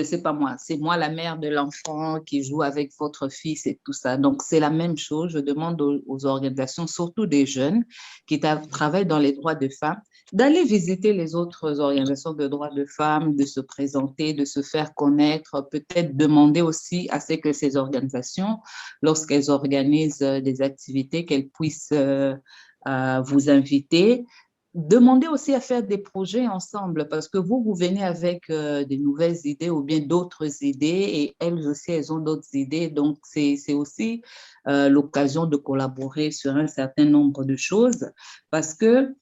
sais pas moi, c'est moi la mère de l'enfant qui joue avec votre fils et tout ça. Donc, c'est la même chose. Je demande aux organisations, surtout des jeunes qui travaillent dans les droits de femmes, d'aller visiter les autres organisations de droits de femmes, de se présenter, de se faire connaître, peut-être demander aussi à ce que ces organisations, lorsqu'elles organisent des activités, qu'elles puissent vous inviter. Demandez aussi à faire des projets ensemble parce que vous venez avec des nouvelles idées ou bien d'autres idées et elles aussi, elles ont d'autres idées. Donc, c'est aussi l'occasion de collaborer sur un certain nombre de choses parce que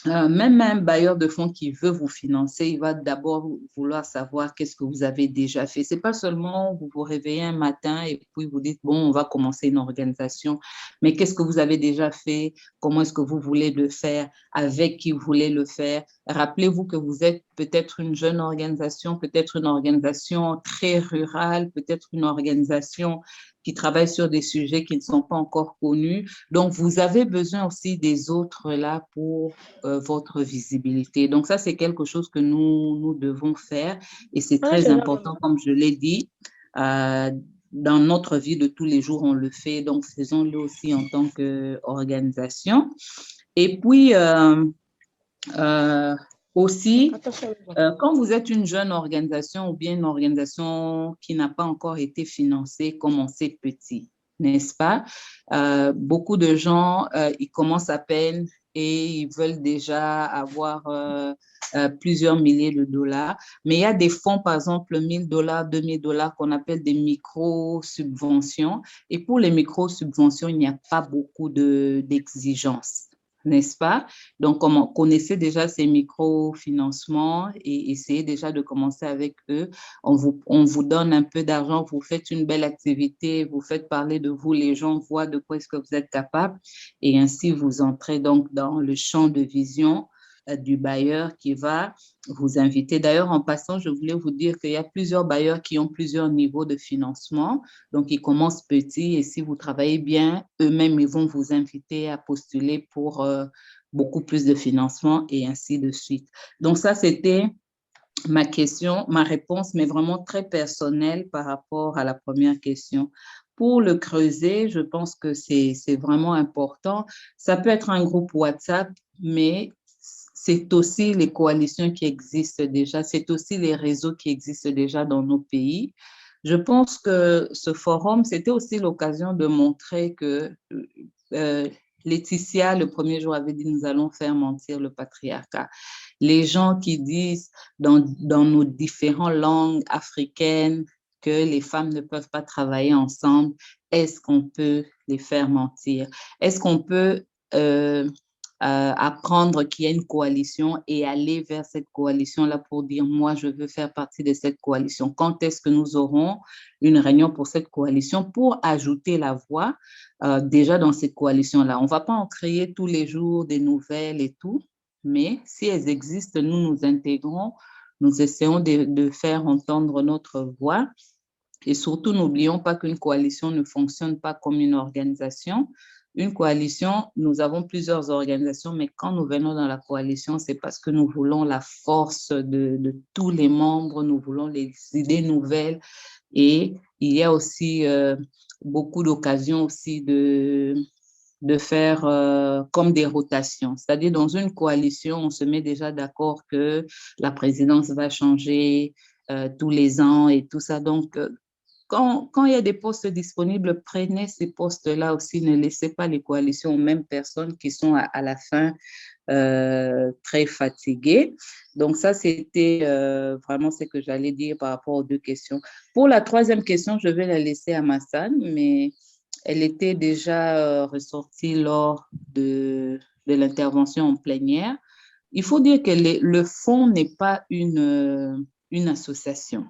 même un bailleur de fonds qui veut vous financer, il va d'abord vouloir savoir qu'est-ce que vous avez déjà fait. C'est pas seulement vous vous réveillez un matin et puis vous dites, bon, on va commencer une organisation, mais qu'est-ce que vous avez déjà fait? Comment est-ce que vous voulez le faire? Avec qui vous voulez le faire? Rappelez-vous que vous êtes peut-être une jeune organisation, peut-être une organisation très rurale, peut-être une organisation qui travaille sur des sujets qui ne sont pas encore connus. Donc, vous avez besoin aussi des autres là pour votre visibilité. Donc, ça, c'est quelque chose que nous devons faire et c'est très important, comme je l'ai dit. Dans notre vie de tous les jours, on le fait. Donc, faisons-le aussi en tant qu'organisation. Et puis, aussi, quand vous êtes une jeune organisation ou bien une organisation qui n'a pas encore été financée, commencez petit, n'est-ce pas? Beaucoup de gens, ils commencent à peine et ils veulent déjà avoir plusieurs milliers de dollars. Mais il y a des fonds, par exemple, 1 000 $, 2 000 $ qu'on appelle des micro-subventions. Et pour les micro-subventions, il n'y a pas beaucoup d'exigences, n'est-ce pas? Donc, connaissez déjà ces microfinancements et essayez déjà de commencer avec eux. On vous donne un peu d'argent, vous faites une belle activité, vous faites parler de vous, les gens voient de quoi est-ce que vous êtes capable et ainsi vous entrez donc dans le champ de vision du bailleur qui va vous inviter. D'ailleurs, en passant, je voulais vous dire qu'il y a plusieurs bailleurs qui ont plusieurs niveaux de financement. Donc, ils commencent petits et si vous travaillez bien, eux-mêmes, ils vont vous inviter à postuler pour beaucoup plus de financement et ainsi de suite. Donc, ça, c'était ma question, ma réponse, mais vraiment très personnelle par rapport à la première question. Pour le creuser, je pense que c'est vraiment important. Ça peut être un groupe WhatsApp, mais c'est aussi les coalitions qui existent déjà, c'est aussi les réseaux qui existent déjà dans nos pays. Je pense que ce forum, c'était aussi l'occasion de montrer que Laetitia, le premier jour, avait dit, nous allons faire mentir le patriarcat. Les gens qui disent dans nos différentes langues africaines que les femmes ne peuvent pas travailler ensemble, est-ce qu'on peut les faire mentir? Est-ce qu'on peut apprendre qu'il y a une coalition et aller vers cette coalition-là pour dire, moi, je veux faire partie de cette coalition. Quand est-ce que nous aurons une réunion pour cette coalition pour ajouter la voix déjà dans cette coalition-là? On ne va pas en créer tous les jours des nouvelles et tout, mais si elles existent, nous nous intégrons, nous essayons de faire entendre notre voix. Et surtout, n'oublions pas qu'une coalition ne fonctionne pas comme une organisation. Une coalition, nous avons plusieurs organisations, mais quand nous venons dans la coalition, c'est parce que nous voulons la force de tous les membres, nous voulons les idées nouvelles. Et il y a aussi beaucoup d'occasions aussi de faire comme des rotations. C'est-à-dire, dans une coalition, on se met déjà d'accord que la présidence va changer, tous les ans et tout ça. Donc, quand il y a des postes disponibles, prenez ces postes-là aussi. Ne laissez pas les coalitions aux mêmes personnes qui sont à la fin très fatiguées. Donc, ça, c'était vraiment ce que j'allais dire par rapport aux deux questions. Pour la troisième question, je vais la laisser à Massane, mais elle était déjà ressortie lors de l'intervention en plénière. Il faut dire que le fonds n'est pas une association.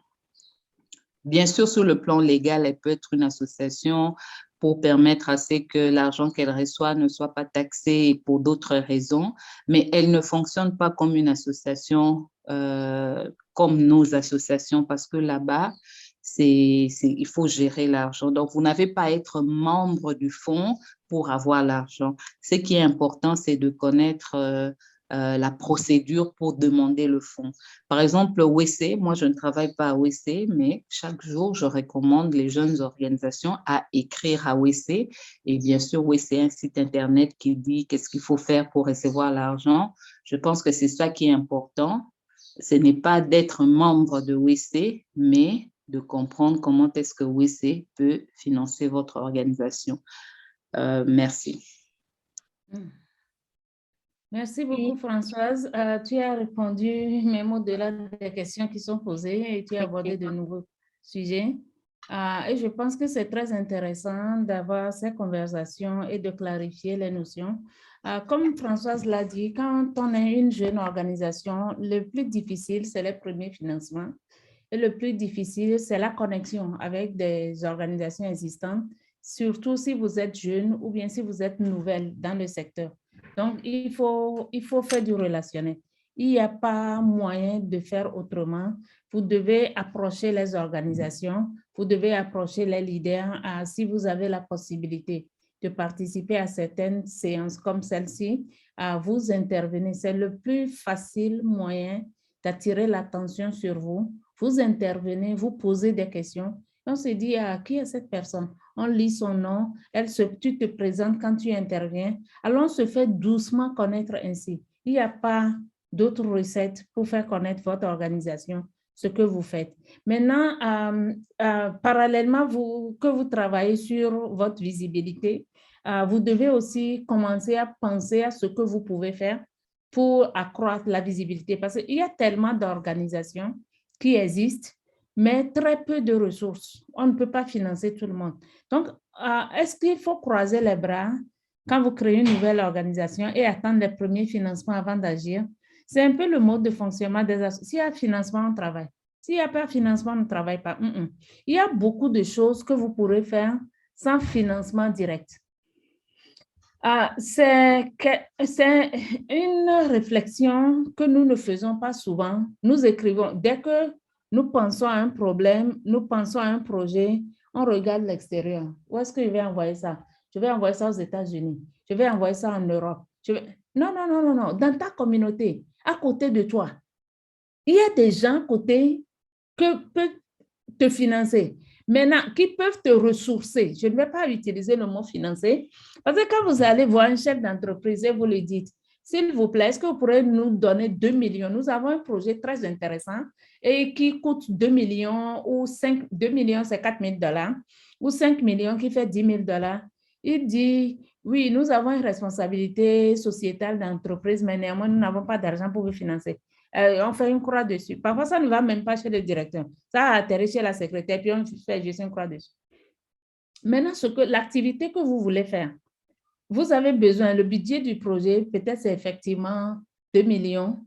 Bien sûr, sur le plan légal, elle peut être une association pour permettre à ce que l'argent qu'elle reçoit ne soit pas taxé pour d'autres raisons, mais elle ne fonctionne pas comme une association comme nos associations parce que là-bas, il faut gérer l'argent. Donc, vous n'avez pas à être membre du fonds pour avoir l'argent. Ce qui est important, c'est de connaître la procédure pour demander le fonds. Par exemple, WC, moi, je ne travaille pas à WC, mais chaque jour, je recommande les jeunes organisations à écrire à WC. Et bien sûr, WC est un site Internet qui dit qu'est-ce qu'il faut faire pour recevoir l'argent. Je pense que c'est ça qui est important. Ce n'est pas d'être membre de WC, mais de comprendre comment est-ce que WC peut financer votre organisation. Merci. Merci beaucoup, Françoise. Tu as répondu même au-delà des questions qui sont posées et tu as abordé de nouveaux sujets. Et je pense que c'est très intéressant d'avoir ces conversations et de clarifier les notions. Comme Françoise l'a dit, quand on est une jeune organisation, le plus difficile, c'est les premiers financements. Et le plus difficile, c'est la connexion avec des organisations existantes, surtout si vous êtes jeune ou bien si vous êtes nouvelle dans le secteur. Donc, il faut faire du relationnel. Il n'y a pas moyen de faire autrement. Vous devez approcher les organisations, vous devez approcher les leaders si vous avez la possibilité de participer à certaines séances comme celle-ci, vous intervenez. C'est le plus facile moyen d'attirer l'attention sur vous. Vous intervenez, vous posez des questions. On se dit, qui est cette personne? On lit son nom, tu te présentes quand tu interviens. Alors, on se fait doucement connaître ainsi. Il n'y a pas d'autres recettes pour faire connaître votre organisation, ce que vous faites. Maintenant, parallèlement, que vous travaillez sur votre visibilité, vous devez aussi commencer à penser à ce que vous pouvez faire pour accroître la visibilité parce qu'il y a tellement d'organisations qui existent, mais très peu de ressources. On ne peut pas financer tout le monde. Donc, est-ce qu'il faut croiser les bras quand vous créez une nouvelle organisation et attendre les premiers financements avant d'agir? C'est un peu le mode de fonctionnement des associations. S'il y a financement, on travaille. S'il n'y a pas de financement, on ne travaille pas. Il y a beaucoup de choses que vous pourrez faire sans financement direct. C'est une réflexion que nous ne faisons pas souvent. Nous écrivons, dès que nous pensons à un problème, nous pensons à un projet, on regarde l'extérieur. Où est-ce que je vais envoyer ça? Je vais envoyer ça aux États-Unis. Je vais envoyer ça en Europe. Non. Dans ta communauté, à côté de toi, il y a des gens à côté qui peuvent te financer. Maintenant, qui peuvent te ressourcer. Je ne vais pas utiliser le mot financer, parce que quand vous allez voir un chef d'entreprise et vous lui dites, s'il vous plaît, est-ce que vous pourrez nous donner 2 millions? Nous avons un projet très intéressant et qui coûte 2 millions ou 2 millions, c'est 4 000 $, ou 5 millions qui fait 10 000 $. Il dit, oui, nous avons une responsabilité sociétale d'entreprise, mais néanmoins, nous n'avons pas d'argent pour vous financer. On fait une croix dessus. Parfois, ça ne va même pas chez le directeur. Ça atterrit chez la secrétaire, puis on fait juste une croix dessus. Maintenant, l'activité que vous voulez faire, vous avez besoin, le budget du projet, peut-être c'est effectivement 2 millions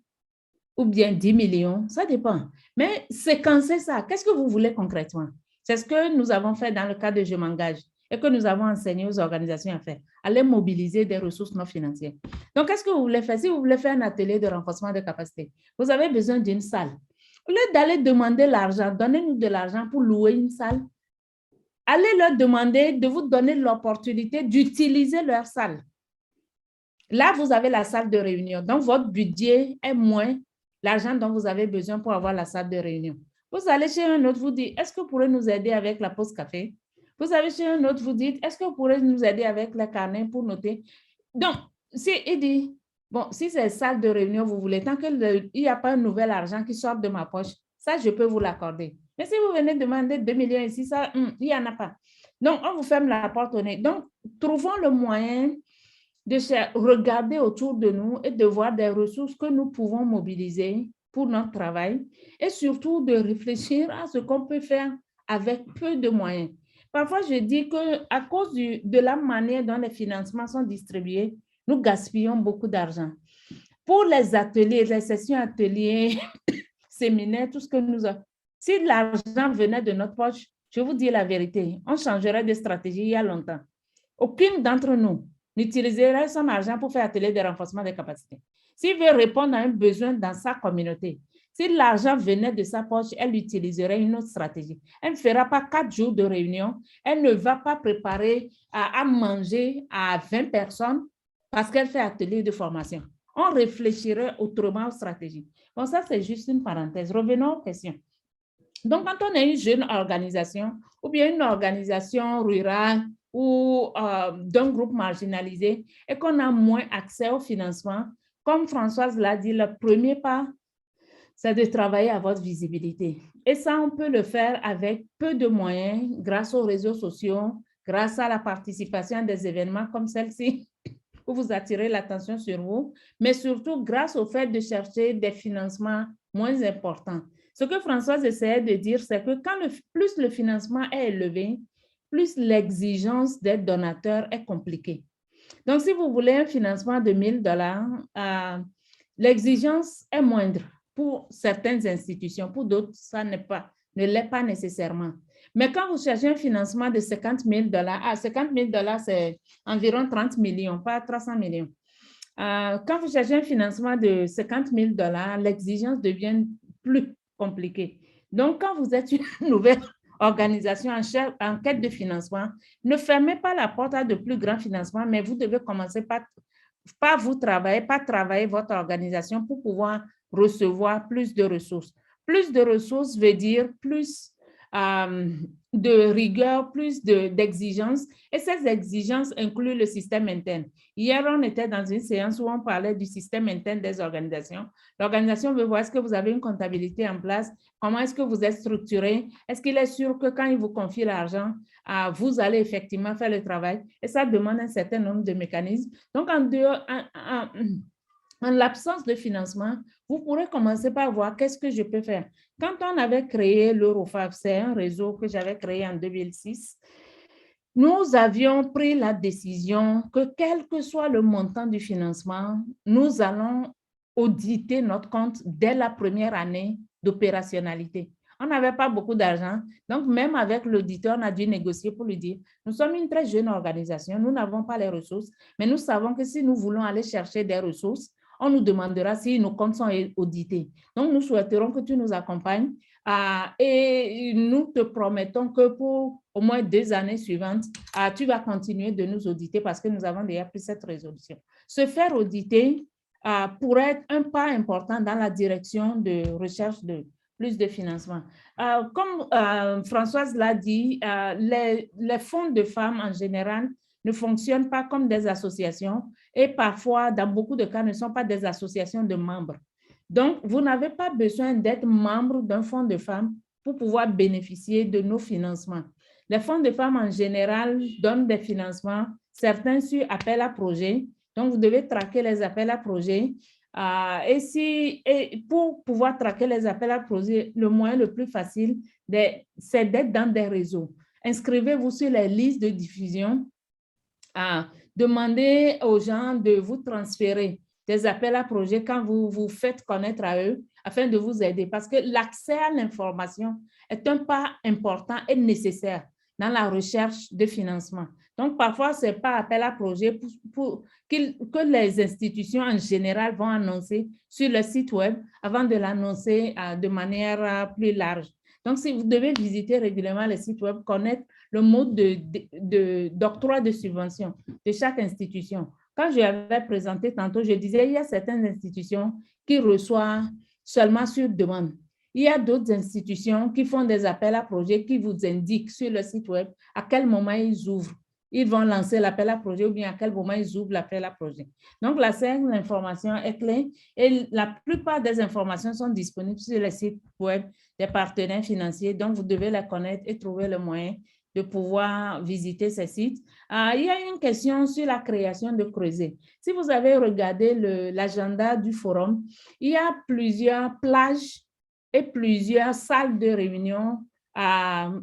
ou bien 10 millions, ça dépend. Mais séquencez ça. Qu'est-ce que vous voulez concrètement? C'est ce que nous avons fait dans le cadre de Je m'engage et que nous avons enseigné aux organisations à faire. Aller mobiliser des ressources non financières. Donc, qu'est-ce que vous voulez faire? Si vous voulez faire un atelier de renforcement de capacité, vous avez besoin d'une salle. Au lieu d'aller demander l'argent, donnez-nous de l'argent pour louer une salle. Allez leur demander de vous donner l'opportunité d'utiliser leur salle. Là, vous avez la salle de réunion. Donc, votre budget est moins l'argent dont vous avez besoin pour avoir la salle de réunion. Vous allez chez un autre, vous dites, est-ce que vous pourrez nous aider avec la pause café? Vous allez chez un autre, vous dites, est-ce que vous pourrez nous aider avec le carnet pour noter? Donc, il dit, bon, si c'est salle de réunion, vous voulez, tant qu'il n'y a pas un nouvel argent qui sort de ma poche, Ça, je peux vous l'accorder. Mais si vous venez demander 2 millions ici, ça, il n'y en a pas. Donc, on vous ferme la porte au nez. Donc, trouvons le moyen de regarder autour de nous et de voir des ressources que nous pouvons mobiliser pour notre travail et surtout de réfléchir à ce qu'on peut faire avec peu de moyens. Parfois, je dis qu'à cause de la manière dont les financements sont distribués, nous gaspillons beaucoup d'argent. Pour les ateliers, les sessions ateliers, séminaires, tout ce que nous avons, si l'argent venait de notre poche, je vous dis la vérité, on changerait de stratégie il y a longtemps. Aucune d'entre nous n'utiliserait son argent pour faire atelier de renforcement des capacités. S'il veut répondre à un besoin dans sa communauté, si l'argent venait de sa poche, elle utiliserait une autre stratégie. Elle ne fera pas 4 jours de réunion. Elle ne va pas préparer à manger à 20 personnes parce qu'elle fait atelier de formation. On réfléchirait autrement aux stratégies. Bon, ça, c'est juste une parenthèse. Revenons aux questions. Donc, quand on est une jeune organisation ou bien une organisation rurale ou d'un groupe marginalisé et qu'on a moins accès au financement, comme Françoise l'a dit, le premier pas, c'est de travailler à votre visibilité. Et ça, on peut le faire avec peu de moyens, grâce aux réseaux sociaux, grâce à la participation à des événements comme celle-ci, pour vous attirer l'attention sur vous, mais surtout grâce au fait de chercher des financements moins importants. Ce que Françoise essayait de dire, c'est que plus le financement est élevé, plus l'exigence des donateurs est compliquée. Donc, si vous voulez un financement de $1,000, l'exigence est moindre pour certaines institutions. Pour d'autres, ça ne l'est pas nécessairement. Mais quand vous cherchez un financement de $50,000, 50,000, c'est environ 30 millions, pas 300 millions. Quand vous cherchez un financement de $50,000, l'exigence devient plus compliquée. Donc, quand vous êtes une nouvelle organisation en quête de financement, ne fermez pas la porte à de plus grands financements, mais vous devez commencer par travailler votre organisation pour pouvoir recevoir plus de ressources. Plus de ressources veut dire plus de rigueur, plus d'exigences, et ces exigences incluent le système interne. Hier, on était dans une séance où on parlait du système interne des organisations. L'organisation veut voir est-ce que vous avez une comptabilité en place, comment est-ce que vous êtes structuré, est-ce qu'il est sûr que quand il vous confie l'argent, vous allez effectivement faire le travail, et ça demande un certain nombre de mécanismes. Donc, en l'absence de financement, vous pourrez commencer par voir qu'est-ce que je peux faire. Quand on avait créé l'Eurofab, c'est un réseau que j'avais créé en 2006, nous avions pris la décision que quel que soit le montant du financement, nous allons auditer notre compte dès la première année d'opérationnalité. On n'avait pas beaucoup d'argent, donc même avec l'auditeur, on a dû négocier pour lui dire, nous sommes une très jeune organisation, nous n'avons pas les ressources, mais nous savons que si nous voulons aller chercher des ressources, on nous demandera si nos comptes sont audités. Donc, nous souhaiterons que tu nous accompagnes et nous te promettons que pour au moins 2 années suivantes, tu vas continuer de nous auditer parce que nous avons déjà pris cette résolution. Se faire auditer pourrait être un pas important dans la direction de recherche de plus de financement. Comme Françoise l'a dit, les fonds de femmes en général ne fonctionnent pas comme des associations et parfois, dans beaucoup de cas, ne sont pas des associations de membres. Donc, vous n'avez pas besoin d'être membre d'un fonds de femmes pour pouvoir bénéficier de nos financements. Les fonds de femmes, en général, donnent des financements, certains sur appel à projet. Donc, vous devez traquer les appels à projet. Et pour pouvoir traquer les appels à projet, le moyen le plus facile, c'est d'être dans des réseaux. Inscrivez-vous sur les listes de diffusion. Demandez aux gens de vous transférer des appels à projet quand vous vous faites connaître à eux afin de vous aider parce que l'accès à l'information est un pas important et nécessaire dans la recherche de financement. Donc, parfois, ce n'est pas appel à projet que les institutions en général vont annoncer sur le site web avant de l'annoncer de manière plus large. Donc, si vous devez visiter régulièrement le site web, connaître le mode d'octroi de subvention de chaque institution. Quand je l'avais présenté tantôt, je disais il y a certaines institutions qui reçoivent seulement sur demande. Il y a d'autres institutions qui font des appels à projets qui vous indiquent sur le site web à quel moment ils ouvrent ils vont lancer l'appel à projet ou bien à quel moment ils ouvrent l'appel à projet. Donc, la seule information est clé et la plupart des informations sont disponibles sur les sites web des partenaires financiers. Donc, vous devez les connaître et trouver le moyen de pouvoir visiter ces sites. Il y a une question sur la création de Creuset. Si vous avez regardé l'agenda du forum, il y a plusieurs plages et plusieurs salles de réunion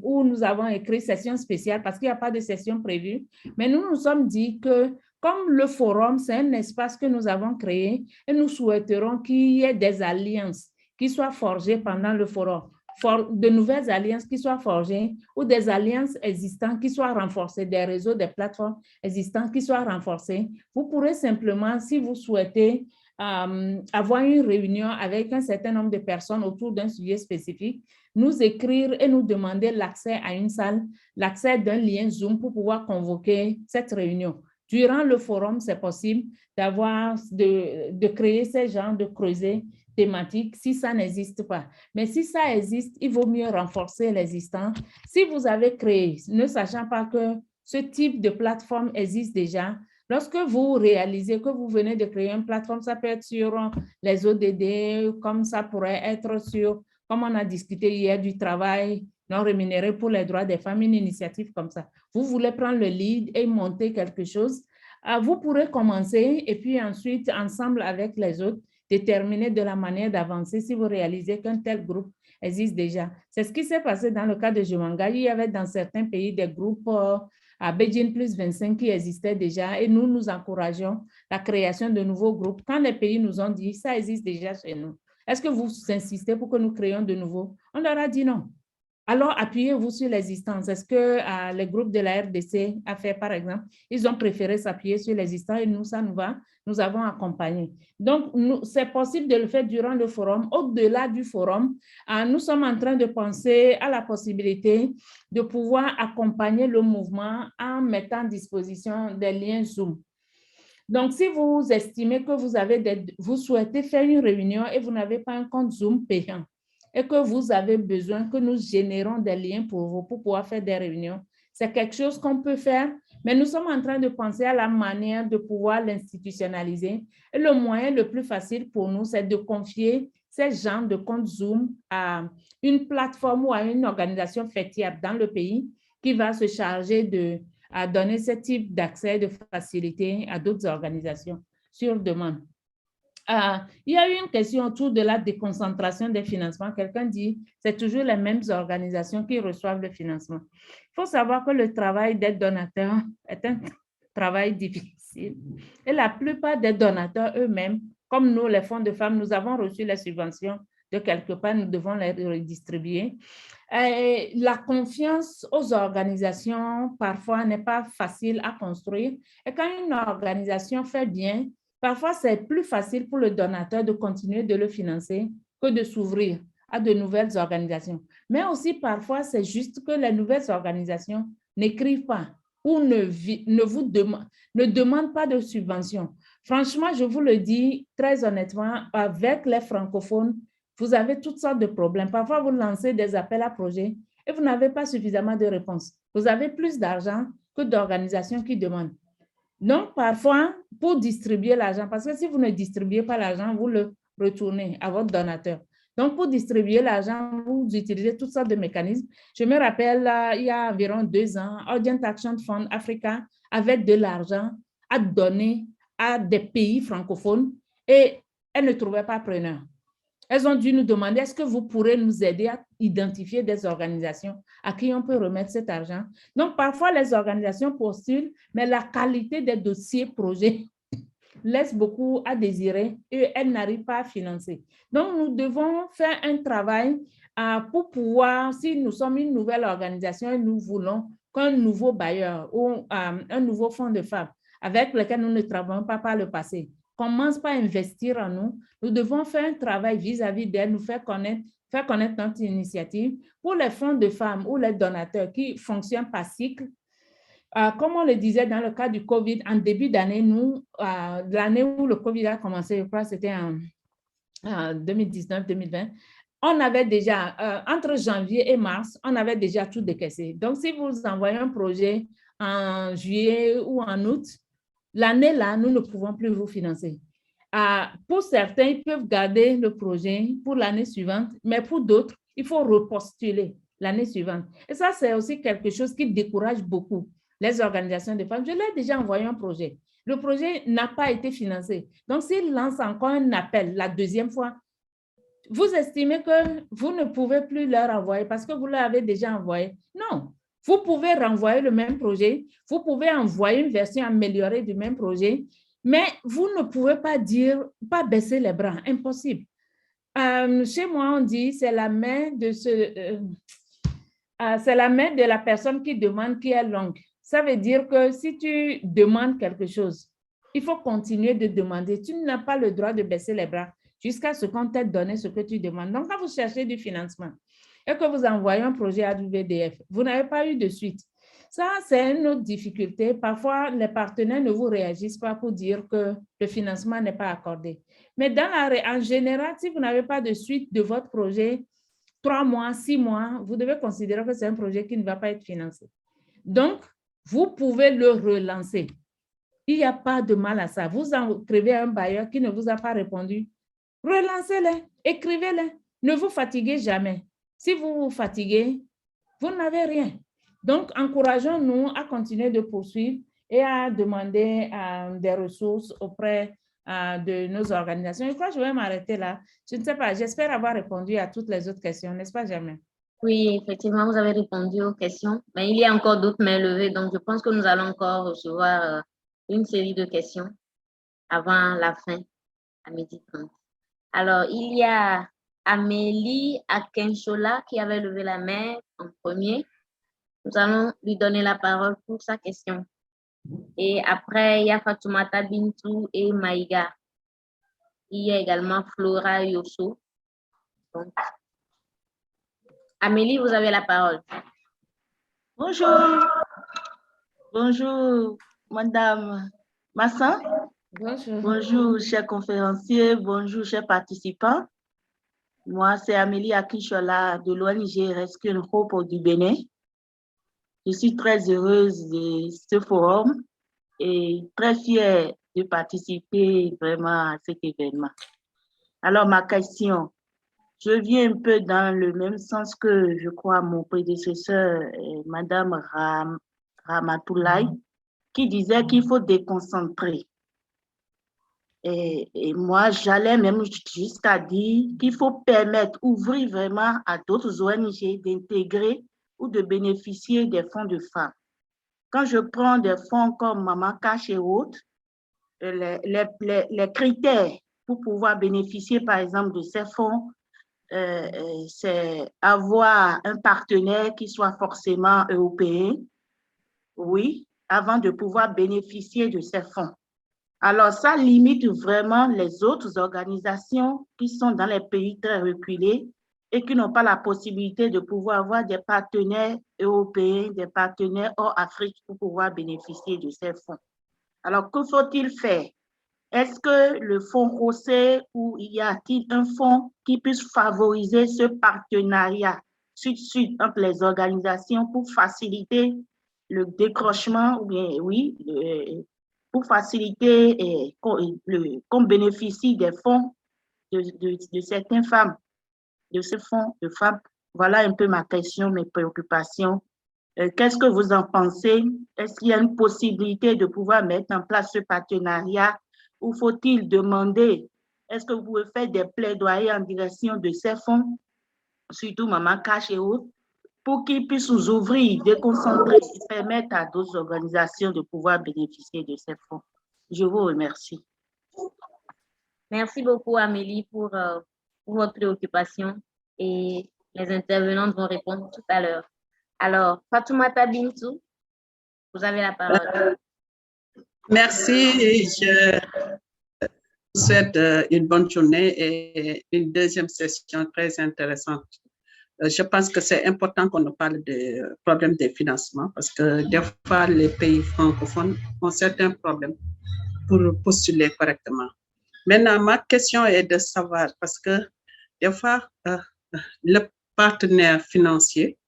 où nous avons écrit session spéciale parce qu'il n'y a pas de session prévue. Mais nous nous sommes dit que comme le forum, c'est un espace que nous avons créé et nous souhaiterons qu'il y ait des alliances qui soient forgées pendant le forum, de nouvelles alliances qui soient forgées ou des alliances existantes qui soient renforcées, des réseaux, des plateformes existantes qui soient renforcées. Vous pourrez simplement, si vous souhaitez, avoir une réunion avec un certain nombre de personnes autour d'un sujet spécifique, nous écrire et nous demander l'accès à une salle, l'accès d'un lien Zoom pour pouvoir convoquer cette réunion. Durant le forum, c'est possible de créer ce genre de creuset thématique si ça n'existe pas. Mais si ça existe, il vaut mieux renforcer l'existant. Si vous avez créé, ne sachant pas que ce type de plateforme existe déjà, lorsque vous réalisez que vous venez de créer une plateforme, ça peut être sur les ODD, comme ça pourrait être sur, comme on a discuté hier, du travail non rémunéré pour les droits des femmes, une initiative comme ça. Vous voulez prendre le lead et monter quelque chose, vous pourrez commencer et puis ensuite, ensemble avec les autres, déterminer de la manière d'avancer si vous réalisez qu'un tel groupe existe déjà. C'est ce qui s'est passé dans le cas de Jumanga. Il y avait dans certains pays des groupes à Beijing plus 25 qui existaient déjà et nous encourageons la création de nouveaux groupes. Quand les pays nous ont dit, ça existe déjà chez nous, est-ce que vous insistez pour que nous créions de nouveaux? On leur a dit non. Alors, appuyez-vous sur l'existence. Est-ce que le groupe de la RDC a fait, par exemple, ils ont préféré s'appuyer sur l'existence et nous, ça nous va, nous avons accompagné. Donc, c'est possible de le faire durant le forum. Au-delà du forum, nous sommes en train de penser à la possibilité de pouvoir accompagner le mouvement en mettant à disposition des liens Zoom. Donc, si vous estimez que vous souhaitez faire une réunion et vous n'avez pas un compte Zoom payant et que vous avez besoin que nous générons des liens pour vous pour pouvoir faire des réunions, c'est quelque chose qu'on peut faire, mais nous sommes en train de penser à la manière de pouvoir l'institutionnaliser. Et le moyen le plus facile pour nous, c'est de confier ces genres de comptes Zoom à une plateforme ou à une organisation fêtière dans le pays qui va se charger à donner ce type d'accès, de facilité à d'autres organisations sur demande. Il y a eu une question autour de la déconcentration des financements. Quelqu'un dit que c'est toujours les mêmes organisations qui reçoivent le financement. Il faut savoir que le travail des donateurs est un travail difficile. Et la plupart des donateurs eux-mêmes, comme nous, les fonds de femmes, nous avons reçu les subventions de quelque part, nous devons les redistribuer. La confiance aux organisations, parfois, n'est pas facile à construire. Et quand une organisation fait bien, parfois, c'est plus facile pour le donateur de continuer de le financer que de s'ouvrir à de nouvelles organisations. Mais aussi, parfois, c'est juste que les nouvelles organisations n'écrivent pas ou ne demandent pas de subvention. Franchement, je vous le dis très honnêtement, avec les francophones, vous avez toutes sortes de problèmes. Parfois, vous lancez des appels à projets et vous n'avez pas suffisamment de réponses. Vous avez plus d'argent que d'organisations qui demandent. Donc, parfois, pour distribuer l'argent, parce que si vous ne distribuez pas l'argent, vous le retournez à votre donateur. Donc, pour distribuer l'argent, vous utilisez toutes sortes de mécanismes. Je me rappelle, il y a environ 2 ans, Orient Action Fund Africa avait de l'argent à donner à des pays francophones et elles ne trouvaient pas preneur. Elles ont dû nous demander, est-ce que vous pourrez nous aider à identifier des organisations à qui on peut remettre cet argent? Donc, parfois, les organisations postulent, mais la qualité des dossiers projets laisse beaucoup à désirer et elles n'arrivent pas à financer. Donc, nous devons faire un travail pour pouvoir, si nous sommes une nouvelle organisation et nous voulons qu'un nouveau bailleur ou un nouveau fonds de femmes avec lequel nous ne travaillons pas par le passé commence par investir en nous, nous devons faire un travail vis-à-vis d'elles, nous faire connaître notre initiative. Pour les fonds de femmes ou les donateurs qui fonctionnent par cycle, comme on le disait dans le cas du COVID, en début d'année, l'année où le COVID a commencé, je crois que c'était en 2019-2020, on avait déjà, entre janvier et mars, on avait déjà tout décaissé. Donc, si vous envoyez un projet en juillet ou en août, l'année-là, nous ne pouvons plus vous financer. Pour certains, ils peuvent garder le projet pour l'année suivante, mais pour d'autres, il faut repostuler l'année suivante. Et ça, c'est aussi quelque chose qui décourage beaucoup les organisations de femmes. Je leur ai déjà envoyé un projet. Le projet n'a pas été financé. Donc, s'ils lancent encore un appel la deuxième fois, vous estimez que vous ne pouvez plus leur envoyer parce que vous l'avez déjà envoyé. Non, vous pouvez renvoyer le même projet, vous pouvez envoyer une version améliorée du même projet, mais vous ne pouvez pas dire, pas baisser les bras, impossible. Chez moi, on dit c'est la main de c'est la main de la personne qui demande qui est longue. Ça veut dire que si tu demandes quelque chose, il faut continuer de demander. Tu n'as pas le droit de baisser les bras jusqu'à ce qu'on t'ait donné ce que tu demandes. Donc, quand vous cherchez du financement et que vous envoyez un projet à WDF, vous n'avez pas eu de suite. Ça, c'est une autre difficulté. Parfois, les partenaires ne vous réagissent pas pour dire que le financement n'est pas accordé. Mais en général, si vous n'avez pas de suite de votre projet, 3 mois, 6 mois, vous devez considérer que c'est un projet qui ne va pas être financé. Donc, vous pouvez le relancer. Il n'y a pas de mal à ça. Vous écrivez à un bailleur qui ne vous a pas répondu. Relancez-les, écrivez-les. Ne vous fatiguez jamais. Si vous vous fatiguez, vous n'avez rien. Donc, encourageons-nous à continuer de poursuivre et à demander des ressources auprès de nos organisations. Je crois que je vais m'arrêter là. Je ne sais pas, j'espère avoir répondu à toutes les autres questions, n'est-ce pas, Germaine? Oui, effectivement, vous avez répondu aux questions, mais il y a encore d'autres mains levées, donc je pense que nous allons encore recevoir une série de questions avant la fin, à 12h30. Alors, il y a Amélie Akenshola qui avait levé la main en premier. Nous allons lui donner la parole pour sa question. Et après, il y a Fatoumata Bintou et Maïga. Il y a également Flora Yosso. Donc, Amélie, vous avez la parole. Bonjour. Bonjour, Madame Massin. Bonjour. Bonjour, chers conférenciers. Bonjour, chers participants. Moi, c'est Amélie Akishola de l'ONG Rescue Hope du Bénin. Je suis très heureuse de ce forum et très fière de participer vraiment à cet événement. Alors, ma question, je viens un peu dans le même sens que, je crois, mon prédécesseur, Madame Ramatoulaye, qui disait qu'il faut déconcentrer. Et moi, j'allais même jusqu'à dire qu'il faut permettre, ouvrir vraiment à d'autres ONG d'intégrer ou de bénéficier des fonds de femmes. Quand je prends des fonds comme Maman Cash et autres, les critères pour pouvoir bénéficier, par exemple, de ces fonds, c'est avoir un partenaire qui soit forcément européen, oui, avant de pouvoir bénéficier de ces fonds. Alors, ça limite vraiment les autres organisations qui sont dans les pays très reculés et qui n'ont pas la possibilité de pouvoir avoir des partenaires européens, des partenaires hors Afrique pour pouvoir bénéficier de ces fonds. Alors, que faut-il faire? Est-ce que le fonds Rosé ou y a-t-il un fonds qui puisse favoriser ce partenariat sud-sud entre les organisations pour faciliter le décrochement ou bien, oui, pour faciliter qu'on bénéficie des fonds de certaines femmes, de ce fonds de femmes? Voilà un peu ma question, mes préoccupations. Qu'est-ce que vous en pensez? Est-ce qu'il y a une possibilité de pouvoir mettre en place ce partenariat ou faut-il demander? Est-ce que vous pouvez faire des plaidoyers en direction de ces fonds, surtout Maman Cash et autres, pour qu'ils puissent nous ouvrir, déconcentrer et permettre à d'autres organisations de pouvoir bénéficier de ces fonds? Je vous remercie. Merci beaucoup, Amélie, pour votre préoccupation et les intervenantes vont répondre tout à l'heure. Alors, Fatoumata Bintou, vous avez la parole. Merci. Je vous souhaite une bonne journée et une deuxième session très intéressante. Je pense que c'est important qu'on nous parle des problèmes de financement parce que des fois, les pays francophones ont certains problèmes pour postuler correctement. Maintenant, ma question est de savoir, parce que des fois, le partenaire financier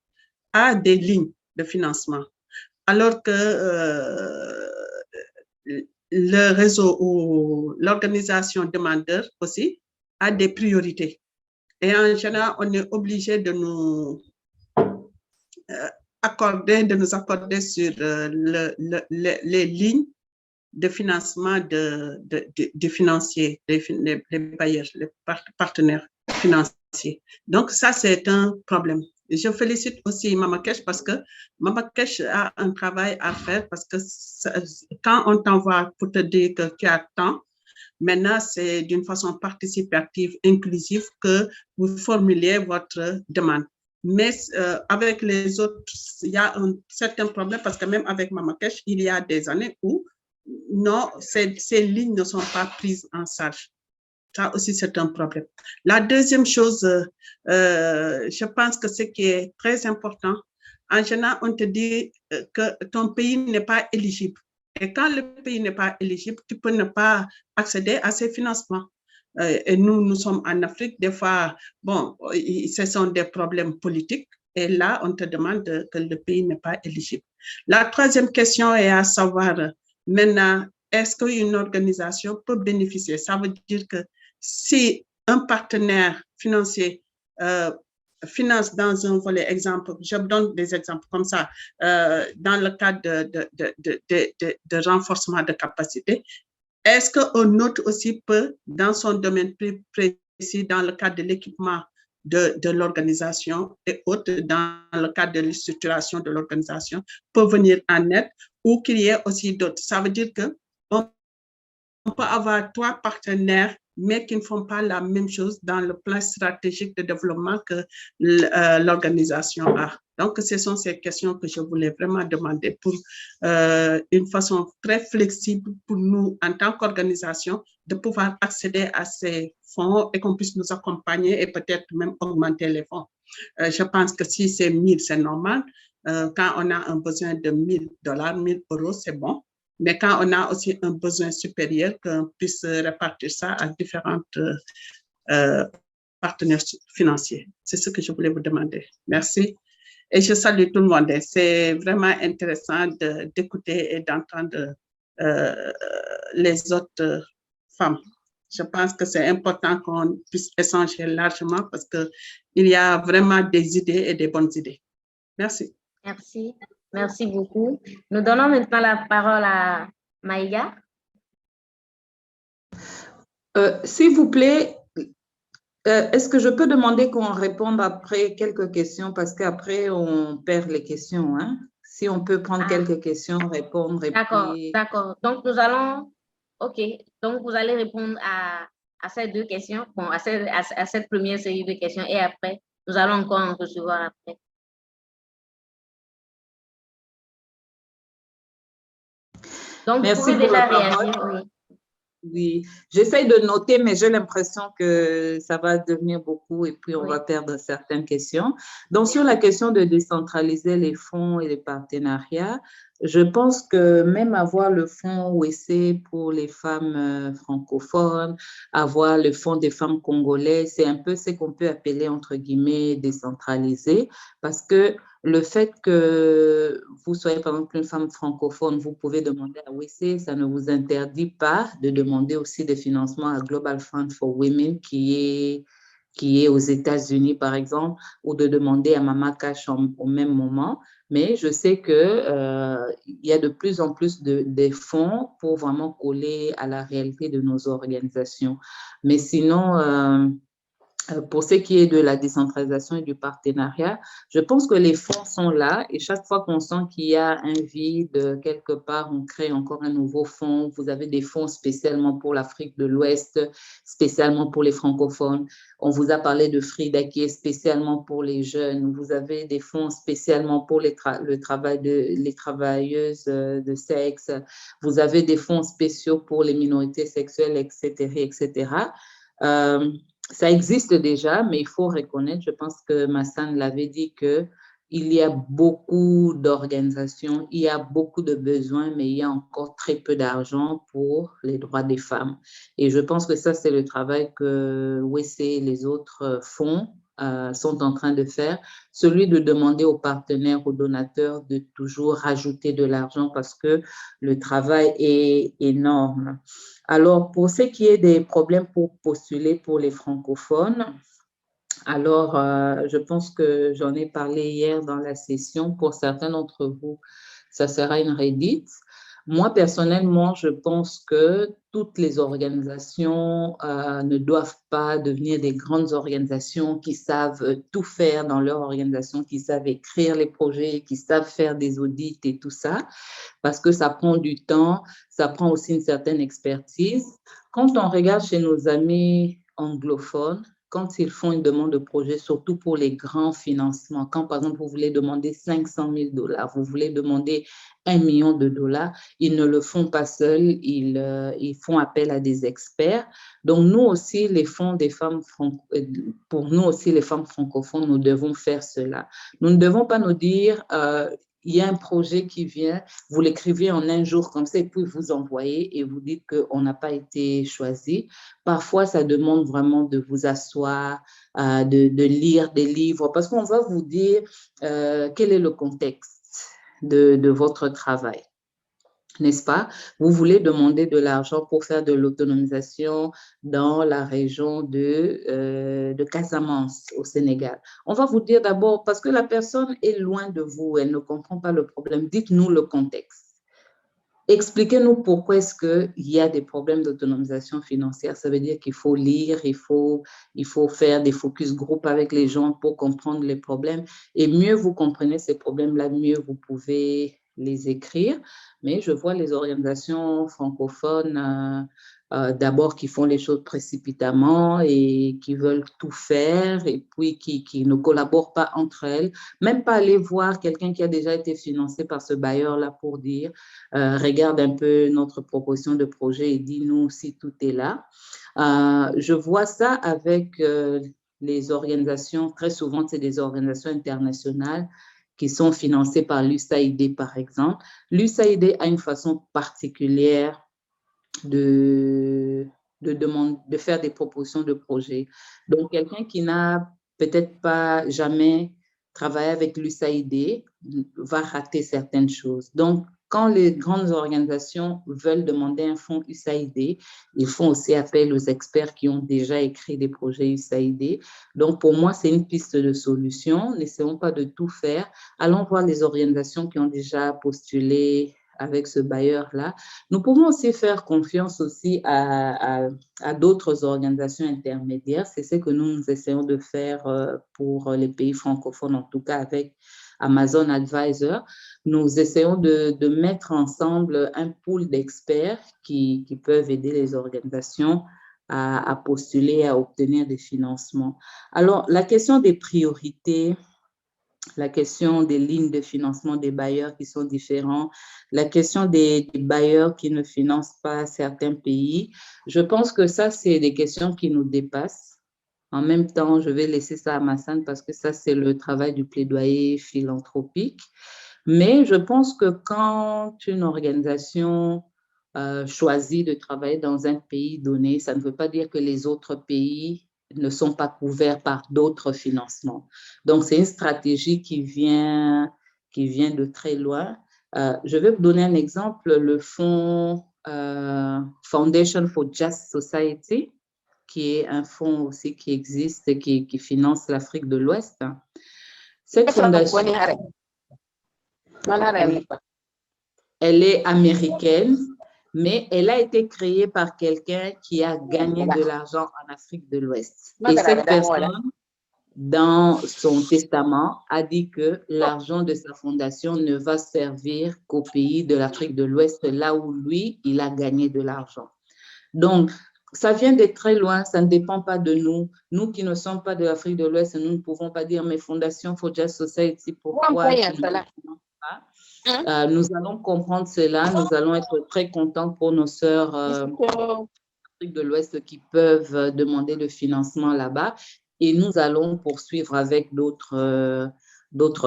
a des lignes de financement. alors que le réseau ou l'organisation demandeur aussi a des priorités. Et en général, on est obligé de nous accorder sur les lignes de financement des financiers, les bailleurs, les partenaires financiers. Donc, ça, c'est un problème. Je félicite aussi Mamakesh parce que Mamakesh a un travail à faire parce que quand on t'envoie pour te dire que tu as tant, maintenant, c'est d'une façon participative, inclusive que vous formulez votre demande. Mais avec les autres, il y a un certain problème parce que même avec Mamakesh, il y a des années où non, ces lignes ne sont pas prises en charge. Ça aussi, c'est un problème. La deuxième chose, je pense que ce qui est très important, en général, on te dit que ton pays n'est pas éligible. Et quand le pays n'est pas éligible, tu peux ne pas accéder à ces financements. Et nous sommes en Afrique, des fois, bon, ce sont des problèmes politiques. Et là, on te demande que le pays n'est pas éligible. La troisième question est à savoir, maintenant, est-ce qu'une organisation peut bénéficier? Ça veut dire que si un partenaire financier finance dans un volet, exemple, je donne des exemples comme ça, dans le cadre de renforcement de capacité, est-ce qu'un autre aussi peut, dans son domaine plus précis, dans le cadre de l'équipement de l'organisation et autres, dans le cadre de structuration de l'organisation, peut venir en aide ou qu'il y ait aussi d'autres? Ça veut dire qu'on peut avoir 3 partenaires mais qui ne font pas la même chose dans le plan stratégique de développement que l'organisation a. Donc, ce sont ces questions que je voulais vraiment demander pour une façon très flexible pour nous, en tant qu'organisation, de pouvoir accéder à ces fonds et qu'on puisse nous accompagner et peut-être même augmenter les fonds. Je pense que si c'est 1000, c'est normal. Quand on a un besoin de $1000, 1000 euros, c'est bon. Mais quand on a aussi un besoin supérieur, qu'on puisse répartir ça à différents partenaires financiers. C'est ce que je voulais vous demander. Merci. Et je salue tout le monde. C'est vraiment intéressant d'écouter et d'entendre les autres femmes. Je pense que c'est important qu'on puisse échanger largement parce qu'il y a vraiment des idées et des bonnes idées. Merci. Merci. Merci beaucoup. Nous donnons maintenant la parole à Maïga. S'il vous plaît, est-ce que je peux demander qu'on réponde après quelques questions parce qu'après, on perd les questions. Hein? Si on peut prendre quelques questions, répondre. D'accord, d'accord. Donc, nous allons... OK. Donc, vous allez répondre à ces 2 questions, bon, à cette première série de questions et après, nous allons encore en recevoir après. Donc, merci, vous pouvez déjà réagir, oui. Oui, j'essaie de noter, mais j'ai l'impression que ça va devenir beaucoup et puis on va perdre certaines questions. Donc, sur la question de décentraliser les fonds et les partenariats, je pense que même avoir le fonds OEC pour les femmes francophones, avoir le fonds des femmes congolaises, c'est un peu ce qu'on peut appeler, entre guillemets, décentralisé, parce que le fait que vous soyez, par exemple, une femme francophone, vous pouvez demander à OEC, ça ne vous interdit pas de demander aussi des financements à Global Fund for Women qui est aux États-Unis, par exemple, ou de demander à Mama Cash au même moment. Mais je sais qu'il y a de plus en plus des fonds pour vraiment coller à la réalité de nos organisations. Mais sinon, pour ce qui est de la décentralisation et du partenariat, je pense que les fonds sont là et chaque fois qu'on sent qu'il y a un vide, quelque part, on crée encore un nouveau fonds. Vous avez des fonds spécialement pour l'Afrique de l'Ouest, spécialement pour les francophones. On vous a parlé de Frida qui est spécialement pour les jeunes. Vous avez des fonds spécialement pour les travailleuses de sexe. Vous avez des fonds spéciaux pour les minorités sexuelles, etc., etc. Ça existe déjà, mais il faut reconnaître, je pense que Massan l'avait dit, qu'il y a beaucoup d'organisations, il y a beaucoup de besoins, mais il y a encore très peu d'argent pour les droits des femmes. Et je pense que ça, c'est le travail que WEC et les autres font sont en train de faire, celui de demander aux partenaires, aux donateurs de toujours rajouter de l'argent parce que le travail est énorme. Alors, pour ce qui est des problèmes pour postuler pour les francophones, alors, je pense que j'en ai parlé hier dans la session. Pour certains d'entre vous, ça sera une redite. Moi, personnellement, je pense que toutes les organisations ne doivent pas devenir des grandes organisations qui savent tout faire dans leur organisation, qui savent écrire les projets, qui savent faire des audits et tout ça, parce que ça prend du temps, ça prend aussi une certaine expertise. Quand on regarde chez nos amis anglophones, quand ils font une demande de projet, surtout pour les grands financements, quand par exemple vous voulez demander 500 000 $, vous voulez demander $1 million, ils ne le font pas seuls, ils font appel à des experts. Donc nous aussi, les fonds des femmes pour nous aussi les femmes francophones, nous devons faire cela. Nous ne devons pas nous dire il y a un projet qui vient, vous l'écrivez en un jour comme ça et puis vous envoyez et vous dites qu'on n'a pas été choisi. Parfois, ça demande vraiment de vous asseoir, de lire des livres parce qu'on va vous dire quel est le contexte de votre travail. N'est-ce pas? Vous voulez demander de l'argent pour faire de l'autonomisation dans la région de Casamance, au Sénégal. On va vous dire d'abord, parce que la personne est loin de vous, elle ne comprend pas le problème, dites-nous le contexte. Expliquez-nous pourquoi est-ce qu'il y a des problèmes d'autonomisation financière. Ça veut dire qu'il faut lire, il faut faire des focus group avec les gens pour comprendre les problèmes. Et mieux vous comprenez ces problèmes-là, mieux vous pouvez les écrire. Mais je vois les organisations francophones d'abord qui font les choses précipitamment et qui veulent tout faire et puis qui ne collaborent pas entre elles. Même pas aller voir quelqu'un qui a déjà été financé par ce bailleur-là pour dire regarde un peu notre proposition de projet et dis-nous si tout est là. Je vois ça avec les organisations, très souvent c'est des organisations internationales qui sont financées par l'USAID par exemple. L'USAID a une façon particulière de faire des propositions de projets. Donc, quelqu'un qui n'a peut-être pas jamais travaillé avec l'USAID va rater certaines choses. Donc, quand les grandes organisations veulent demander un fonds USAID, ils font aussi appel aux experts qui ont déjà écrit des projets USAID. Donc, pour moi, c'est une piste de solution. N'essayons pas de tout faire. Allons voir les organisations qui ont déjà postulé avec ce bailleur-là. Nous pouvons aussi faire confiance aussi à d'autres organisations intermédiaires. C'est ce que nous essayons de faire pour les pays francophones, en tout cas avec Amazon Advisor. Nous essayons de mettre ensemble un pool d'experts qui peuvent aider les organisations à postuler, à obtenir des financements. Alors, la question des priorités, la question des lignes de financement des bailleurs qui sont différents, la question des bailleurs qui ne financent pas certains pays, je pense que ça, c'est des questions qui nous dépassent. En même temps, je vais laisser ça à Massane parce que ça, c'est le travail du plaidoyer philanthropique. Mais je pense que quand une organisation choisit de travailler dans un pays donné, ça ne veut pas dire que les autres pays ne sont pas couverts par d'autres financements. Donc, c'est une stratégie qui vient de très loin. Je vais vous donner un exemple, le fonds Foundation for Just Society, qui est un fonds aussi qui existe, qui finance l'Afrique de l'Ouest. Cette fondation, elle est américaine, mais elle a été créée par quelqu'un qui a gagné de l'argent en Afrique de l'Ouest. Et cette personne, dans son testament, a dit que l'argent de sa fondation ne va servir qu'au pays de l'Afrique de l'Ouest, là où lui, il a gagné de l'argent. Donc, ça vient de très loin, ça ne dépend pas de nous. Nous qui ne sommes pas de l'Afrique de l'Ouest, nous ne pouvons pas dire, mais Fondation for Just Society, pourquoi nous allons comprendre cela, nous allons être très contents pour nos sœurs d'Afrique de l'Ouest qui peuvent demander le financement là-bas et nous allons poursuivre avec d'autres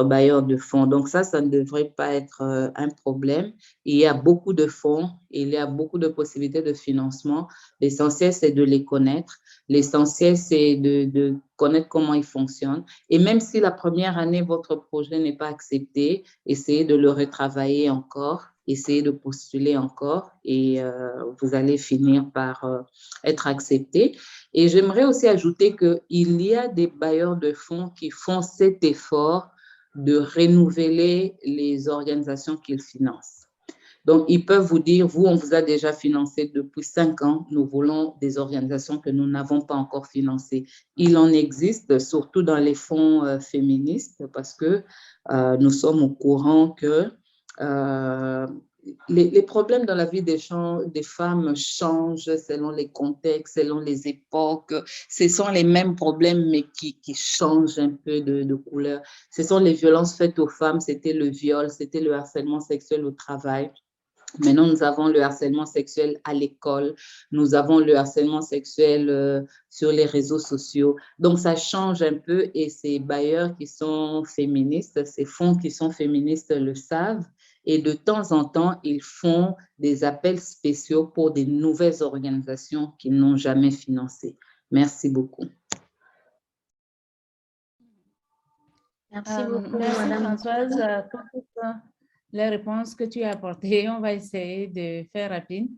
bailleurs de fonds. Donc ça ne devrait pas être un problème. Il y a beaucoup de fonds, il y a beaucoup de possibilités de financement. L'essentiel, c'est de les connaître. L'essentiel, c'est de connaître comment il fonctionne. Et même si la première année, votre projet n'est pas accepté, essayez de le retravailler encore, essayez de postuler encore et vous allez finir par être accepté. Et j'aimerais aussi ajouter qu'il y a des bailleurs de fonds qui font cet effort de renouveler les organisations qu'ils financent. Donc, ils peuvent vous dire, vous, on vous a déjà financé depuis 5 ans, nous voulons des organisations que nous n'avons pas encore financées. Il en existe, surtout dans les fonds féministes, parce que nous sommes au courant que les problèmes dans la vie des femmes changent selon les contextes, selon les époques. Ce sont les mêmes problèmes, mais qui changent un peu de couleur. Ce sont les violences faites aux femmes, c'était le viol, c'était le harcèlement sexuel au travail. Maintenant, nous avons le harcèlement sexuel à l'école, nous avons le harcèlement sexuel sur les réseaux sociaux. Donc, ça change un peu et ces bailleurs qui sont féministes, ces fonds qui sont féministes le savent. Et de temps en temps, ils font des appels spéciaux pour des nouvelles organisations qu'ils n'ont jamais financées. Merci beaucoup. Merci beaucoup, merci Madame Françoise pour toutes les réponses que tu as apportées. On va essayer de faire rapide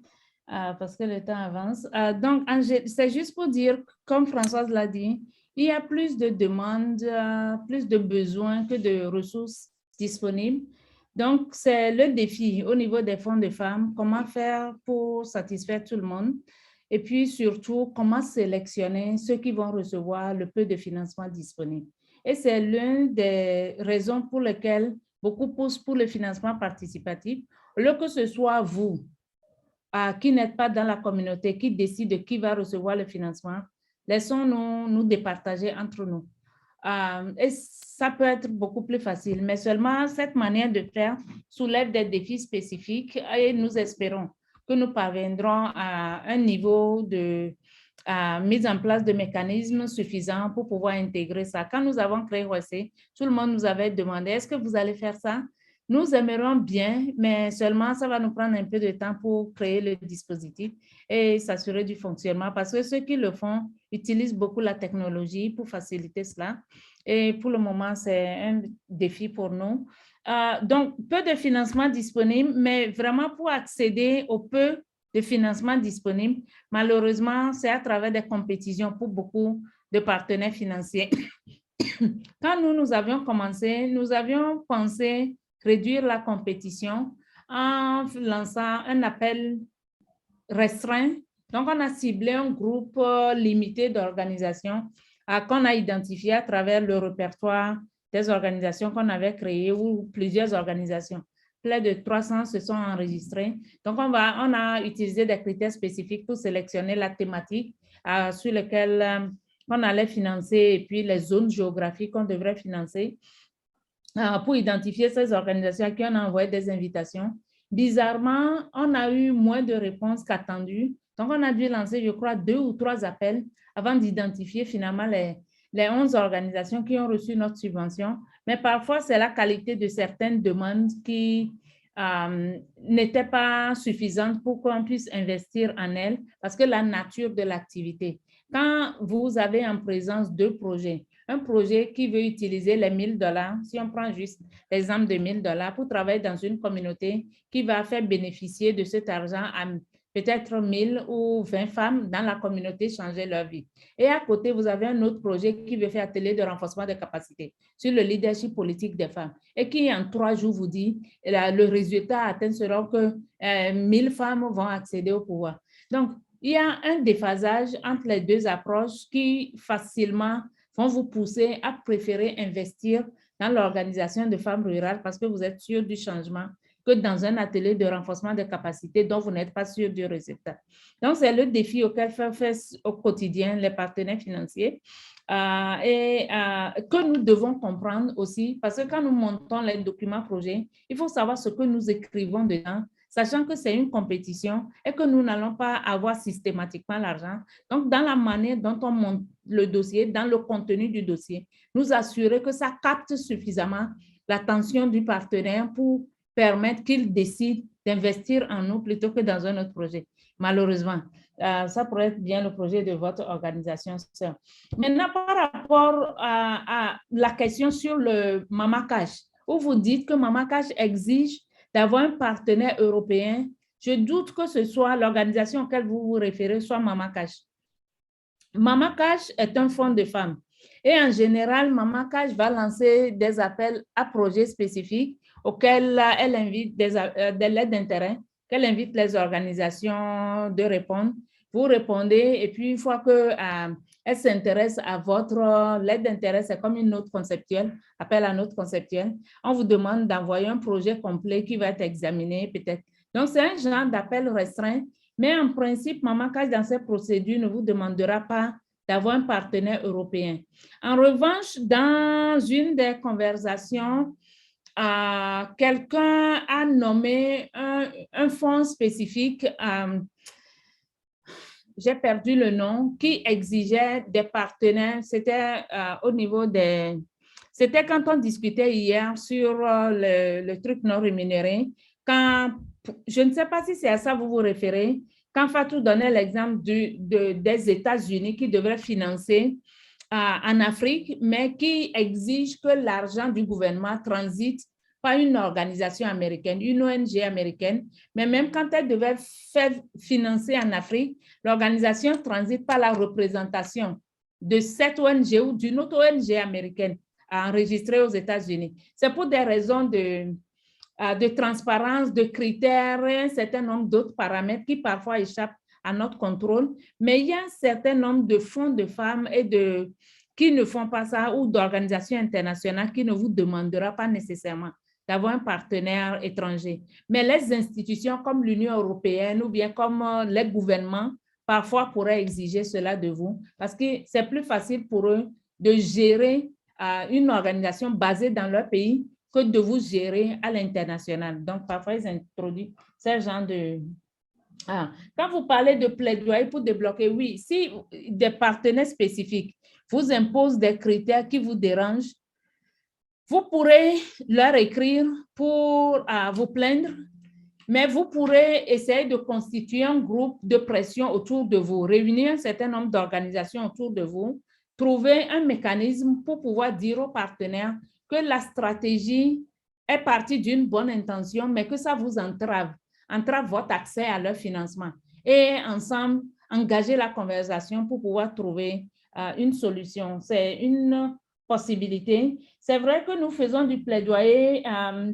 parce que le temps avance. Donc, c'est juste pour dire, comme Françoise l'a dit, il y a plus de demandes, plus de besoins que de ressources disponibles. Donc, c'est le défi au niveau des fonds de femmes, comment faire pour satisfaire tout le monde et puis surtout, comment sélectionner ceux qui vont recevoir le peu de financement disponible. Et c'est l'une des raisons pour lesquelles beaucoup poussent pour le financement participatif, au lieu que ce soit vous qui n'êtes pas dans la communauté, qui décide de qui va recevoir le financement, laissons-nous nous départager entre nous. Et ça peut être beaucoup plus facile, mais seulement cette manière de faire soulève des défis spécifiques et nous espérons que nous parviendrons à un niveau de mise en place de mécanismes suffisants pour pouvoir intégrer ça. Quand nous avons créé OSC, tout le monde nous avait demandé, est-ce que vous allez faire ça? Nous aimerions bien, mais seulement ça va nous prendre un peu de temps pour créer le dispositif et s'assurer du fonctionnement parce que ceux qui le font utilisent beaucoup la technologie pour faciliter cela. Et pour le moment, c'est un défi pour nous. Donc, peu de financement disponible, mais vraiment pour accéder au peu de financement disponible, malheureusement, c'est à travers des compétitions pour beaucoup de partenaires financiers. Quand nous avions commencé, nous avions pensé réduire la compétition en lançant un appel restreint. Donc, on a ciblé un groupe limité d'organisations qu'on a identifié à travers le répertoire des organisations qu'on avait créées ou plusieurs organisations. Plus de 300 se sont enregistrés. Donc, on a utilisé des critères spécifiques pour sélectionner la thématique sur laquelle on allait financer et puis les zones géographiques qu'on devrait financer pour identifier ces organisations à qui on a envoyé des invitations. Bizarrement, on a eu moins de réponses qu'attendu. Donc, on a dû lancer, je crois, 2 ou 3 appels avant d'identifier finalement les 11 organisations qui ont reçu notre subvention. Mais parfois, c'est la qualité de certaines demandes qui n'était pas suffisante pour qu'on puisse investir en elles parce que la nature de l'activité. Quand vous avez en présence 2 projets, un projet qui veut utiliser les $1000, si on prend juste l'exemple de $1000 pour travailler dans une communauté qui va faire bénéficier de cet argent à peut-être 1000 ou 20 femmes dans la communauté changer leur vie. Et à côté, vous avez un autre projet qui veut faire atelier de renforcement des capacités sur le leadership politique des femmes et qui, en 3 jours, vous dit le résultat atteint sera que 1000 femmes vont accéder au pouvoir. Donc, il y a un déphasage entre les 2 approches qui facilement vont vous pousser à préférer investir dans l'organisation de femmes rurales parce que vous êtes sûr du changement que dans un atelier de renforcement des capacités dont vous n'êtes pas sûr du résultat. Donc, c'est le défi auquel font face au quotidien les partenaires financiers que nous devons comprendre aussi parce que quand nous montons les documents projets, il faut savoir ce que nous écrivons dedans, sachant que c'est une compétition et que nous n'allons pas avoir systématiquement l'argent. Donc, dans la manière dont on monte le dossier, dans le contenu du dossier, nous assurer que ça capte suffisamment l'attention du partenaire pour permettre qu'il décide d'investir en nous plutôt que dans un autre projet. Malheureusement, Ça pourrait être bien le projet de votre organisation sœur. Maintenant, par rapport à la question sur le Mama Cash, où vous dites que Mama Cash exige d'avoir un partenaire européen, je doute que ce soit l'organisation auquel vous vous référez, soit Mama Cash. Mama Cash est un fonds de femmes. Et en général, Mama Cash va lancer des appels à projets spécifiques auxquels elle invite de l'aide d'intérêt, qu'elle invite les organisations de répondre. Vous répondez et puis une fois qu'elle s'intéresse à votre l'aide d'intérêt, c'est comme une note conceptuelle, appel à note conceptuelle. On vous demande d'envoyer un projet complet qui va être examiné peut-être. Donc, c'est un genre d'appel restreint, mais en principe, Mama Cash, dans cette procédure, ne vous demandera pas d'avoir un partenaire européen. En revanche, dans une des conversations, quelqu'un a nommé un fonds spécifique, j'ai perdu le nom, qui exigeait des partenaires. C'était au niveau des... C'était quand on discutait hier sur le truc non rémunéré. Je ne sais pas si c'est à ça que vous vous référez. Quand Fatou donnait l'exemple des États-Unis qui devraient financer en Afrique, mais qui exigent que l'argent du gouvernement transite par une organisation américaine, une ONG américaine, mais même quand elle devait faire financer en Afrique, l'organisation transite par la représentation de cette ONG ou d'une autre ONG américaine enregistrée aux États-Unis. C'est pour des raisons de transparence, de critères et un certain nombre d'autres paramètres qui parfois échappent à notre contrôle, mais il y a un certain nombre de fonds de femmes qui ne font pas ça ou d'organisations internationales qui ne vous demanderont pas nécessairement d'avoir un partenaire étranger. Mais les institutions comme l'Union européenne ou bien comme les gouvernements, parfois pourraient exiger cela de vous parce que c'est plus facile pour eux de gérer une organisation basée dans leur pays que de vous gérer à l'international. Donc, parfois, ils introduisent ce genre de... Quand vous parlez de plaidoyer pour débloquer, oui, si des partenaires spécifiques vous imposent des critères qui vous dérangent, vous pourrez leur écrire pour vous plaindre, mais vous pourrez essayer de constituer un groupe de pression autour de vous, réunir un certain nombre d'organisations autour de vous, trouver un mécanisme pour pouvoir dire aux partenaires que la stratégie est partie d'une bonne intention, mais que ça vous entrave votre accès à leur financement. Et ensemble, engager la conversation pour pouvoir trouver une solution. C'est une possibilité. C'est vrai que nous faisons du plaidoyer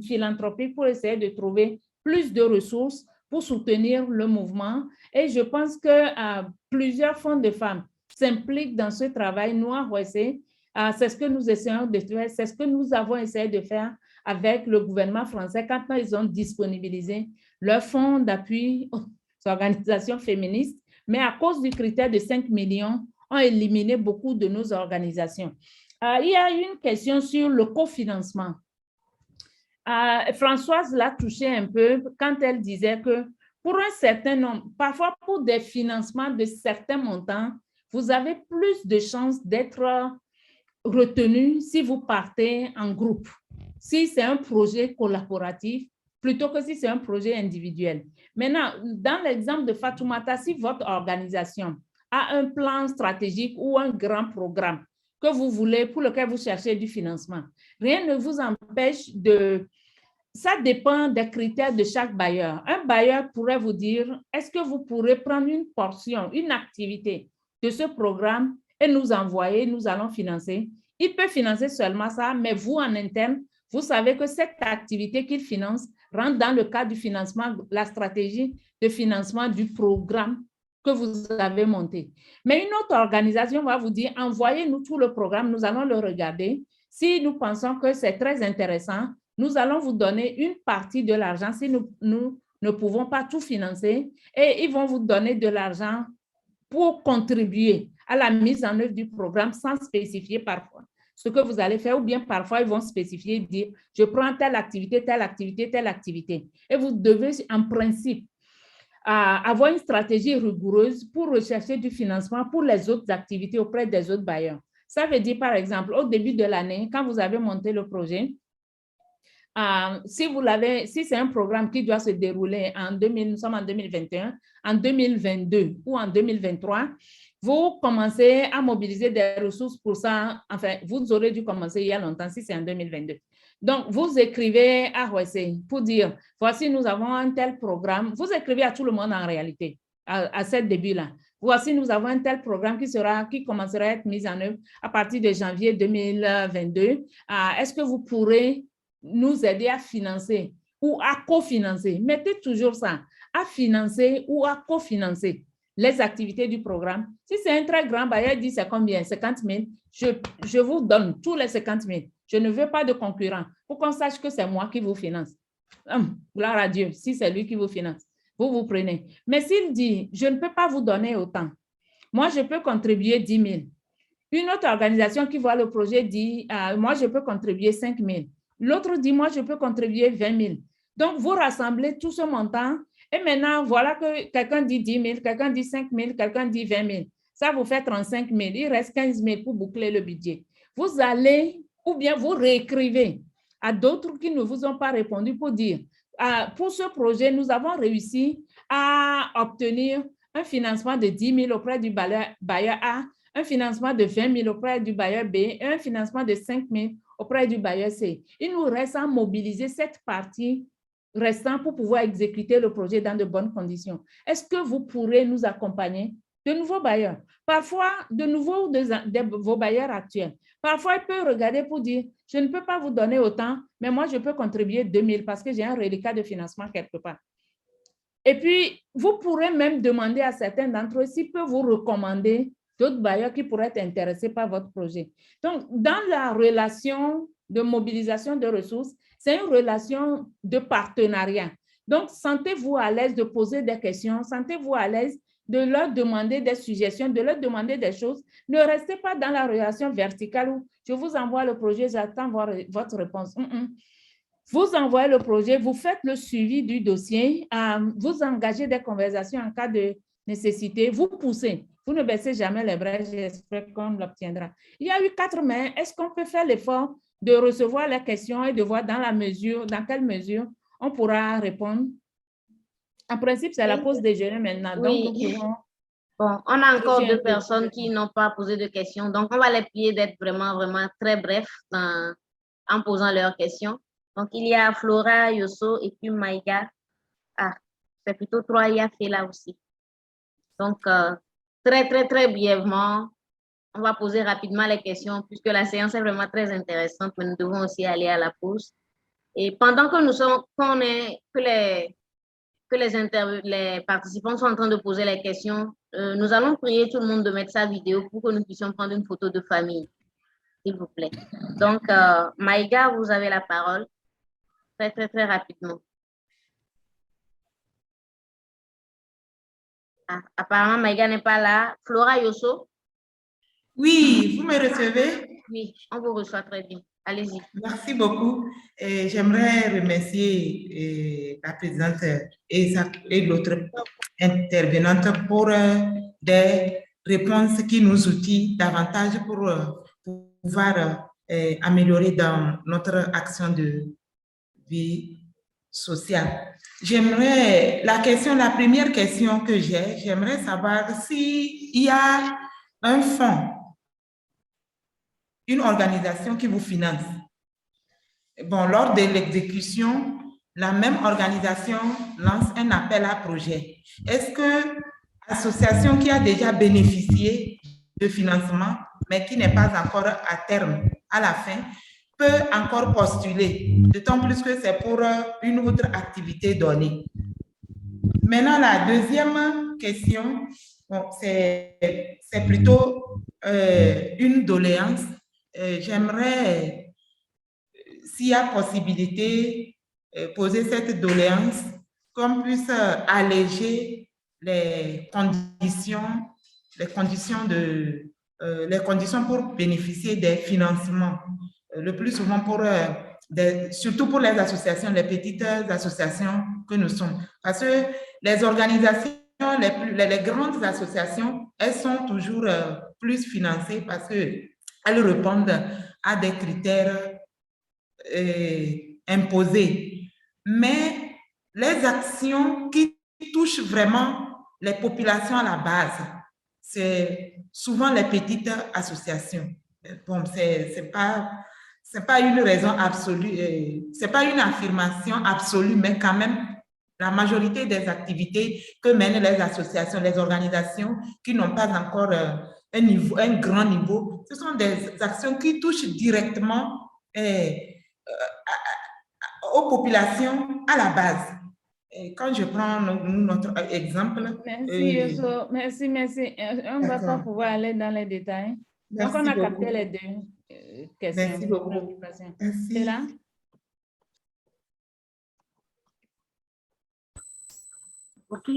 philanthropique pour essayer de trouver plus de ressources pour soutenir le mouvement. Et je pense que plusieurs fonds de femmes s'impliquent dans ce travail. Nous, à OSC, c'est ce que nous essayons de faire, c'est ce que nous avons essayé de faire avec le gouvernement français quand ils ont disponibilisé leur fonds d'appui aux organisations féministes. Mais à cause du critère de 5 millions, ont éliminé beaucoup de nos organisations. Il y a une question sur le cofinancement. Françoise l'a touché un peu quand elle disait que pour un certain nombre, parfois pour des financements de certains montants, vous avez plus de chances d'être retenu si vous partez en groupe, si c'est un projet collaboratif, plutôt que si c'est un projet individuel. Maintenant, dans l'exemple de Fatoumata, si votre organisation a un plan stratégique ou un grand programme que vous voulez, pour lequel vous cherchez du financement, rien ne vous empêche de... Ça dépend des critères de chaque bailleur. Un bailleur pourrait vous dire, est-ce que vous pourrez prendre une portion, une activité de ce programme et nous envoyer, nous allons financer. Il peut financer seulement ça, mais vous, en interne, vous savez que cette activité qu'il finance rentre dans le cadre du financement, la stratégie de financement du programme que vous avez monté. Mais une autre organisation va vous dire, envoyez-nous tout le programme, nous allons le regarder. Si nous pensons que c'est très intéressant, nous allons vous donner une partie de l'argent si nous ne pouvons pas tout financer et ils vont vous donner de l'argent pour contribuer à la mise en œuvre du programme sans spécifier parfois ce que vous allez faire ou bien parfois ils vont spécifier, dire je prends telle activité, telle activité, telle activité. Et vous devez en principe avoir une stratégie rigoureuse pour rechercher du financement pour les autres activités auprès des autres bailleurs. Ça veut dire par exemple au début de l'année, quand vous avez monté le projet, si c'est un programme qui doit se dérouler nous sommes en 2021, en 2022 ou en 2023, vous commencez à mobiliser des ressources pour ça. Enfin, vous aurez dû commencer il y a longtemps si c'est en 2022. Donc, vous écrivez à Roissy pour dire, voici, nous avons un tel programme. Vous écrivez à tout le monde en réalité, à ce début-là. Voici, nous avons un tel programme qui commencera à être mis en œuvre à partir de janvier 2022. Est-ce que vous pourrez nous aider à financer ou à cofinancer? Mettez toujours ça, à financer ou à cofinancer les activités du programme. Si c'est un très grand bailleur, dit c'est combien? 50 000. Je vous donne tous les 50 000. Je ne veux pas de concurrent pour qu'on sache que c'est moi qui vous finance. Gloire à Dieu, si c'est lui qui vous finance, vous prenez. Mais s'il dit, je ne peux pas vous donner autant, moi je peux contribuer 10 000. Une autre organisation qui voit le projet dit, moi je peux contribuer 5 000. L'autre dit, moi je peux contribuer 20 000. Donc vous rassemblez tout ce montant et maintenant voilà que quelqu'un dit 10 000, quelqu'un dit 5 000, quelqu'un dit 20 000. Ça vous fait 35 000. Il reste 15 000 pour boucler le budget. Vous allez, ou bien vous réécrivez à d'autres qui ne vous ont pas répondu pour dire, pour ce projet, nous avons réussi à obtenir un financement de 10 000 auprès du bailleur A, un financement de 20 000 auprès du bailleur B et un financement de 5 000 auprès du bailleur C. Il nous reste à mobiliser cette partie restant pour pouvoir exécuter le projet dans de bonnes conditions. Est-ce que vous pourrez nous accompagner? De nouveaux bailleurs, parfois de nouveaux de vos bailleurs actuels. Parfois, il peut regarder pour dire, je ne peux pas vous donner autant, mais moi, je peux contribuer 2 000 parce que j'ai un reliquat de financement quelque part. Et puis, vous pourrez même demander à certains d'entre eux s'ils peuvent vous recommander d'autres bailleurs qui pourraient être intéressés par votre projet. Donc, dans la relation de mobilisation de ressources, c'est une relation de partenariat. Donc, sentez-vous à l'aise de poser des questions, sentez-vous à l'aise de leur demander des suggestions, de leur demander des choses. Ne restez pas dans la relation verticale où je vous envoie le projet, j'attends votre réponse. Vous envoyez le projet, vous faites le suivi du dossier, vous engagez des conversations en cas de nécessité, vous poussez. Vous ne baissez jamais les bras, j'espère qu'on l'obtiendra. Il y a eu 4 mains. Est-ce qu'on peut faire l'effort de recevoir les questions et de voir dans quelle mesure on pourra répondre? En principe, c'est la pause déjeuner maintenant. Oui. Donc, nous pouvons... Bon, on a encore 2 personnes qui n'ont pas posé de questions. Donc, on va les prier d'être vraiment très brefs en posant leurs questions. Donc, il y a Flora, Yosso et puis Maïga. C'est plutôt 3, il y a Fela aussi. Donc, très brièvement, on va poser rapidement les questions puisque la séance est vraiment très intéressante, mais nous devons aussi aller à la pause. Et pendant que les participants sont en train de poser les questions, nous allons prier tout le monde de mettre sa vidéo pour que nous puissions prendre une photo de famille, s'il vous plaît. Donc, Maïga, vous avez la parole très rapidement. Apparemment, Maïga n'est pas là. Flora, Yosso? Oui, vous me recevez? Oui, on vous reçoit très bien. Allez-y. Merci beaucoup. J'aimerais remercier la présidente et l'autre intervenante pour des réponses qui nous outillent davantage pour pouvoir améliorer dans notre action de vie sociale. La première question que j'aimerais savoir s'il y a un fonds, une organisation qui vous finance. Bon, lors de l'exécution, la même organisation lance un appel à projet. Est-ce que l'association qui a déjà bénéficié de financement, mais qui n'est pas encore à terme, à la fin, peut encore postuler, d'autant plus que c'est pour une autre activité donnée? Maintenant, la deuxième question, bon, c'est plutôt une doléance. J'aimerais, s'il y a possibilité, poser cette doléance, qu'on puisse alléger les conditions pour bénéficier des financements. Le plus souvent surtout pour les associations, les petites associations que nous sommes. Parce que les organisations, les grandes associations, elles sont toujours plus financées parce qu'elles répondent à des critères imposées. Mais les actions qui touchent vraiment les populations à la base, c'est souvent les petites associations. Bon, c'est pas une raison absolue, c'est pas une affirmation absolue, mais quand même, la majorité des activités que mènent les associations, les organisations qui n'ont pas encore un grand niveau, ce sont des actions qui touchent directement aux populations à la base. Et quand je prends notre exemple... Merci, merci. On ne va pas pouvoir aller dans les détails. Merci donc, on a beaucoup. capté les deux questions. Merci beaucoup. Merci. C'est là? Ok.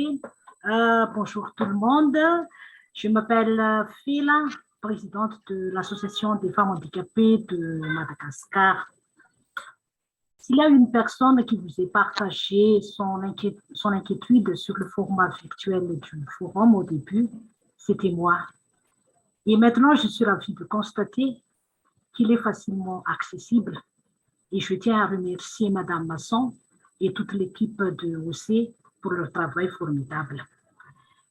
Bonjour tout le monde. Je m'appelle Fila, présidente de l'Association des femmes handicapées de Madagascar. S'il y a une personne qui vous ait partagé son inquiétude sur le format virtuel du forum au début, c'était moi. Et maintenant, je suis ravie de constater qu'il est facilement accessible. Et je tiens à remercier Madame Masson et toute l'équipe de OC pour leur travail formidable.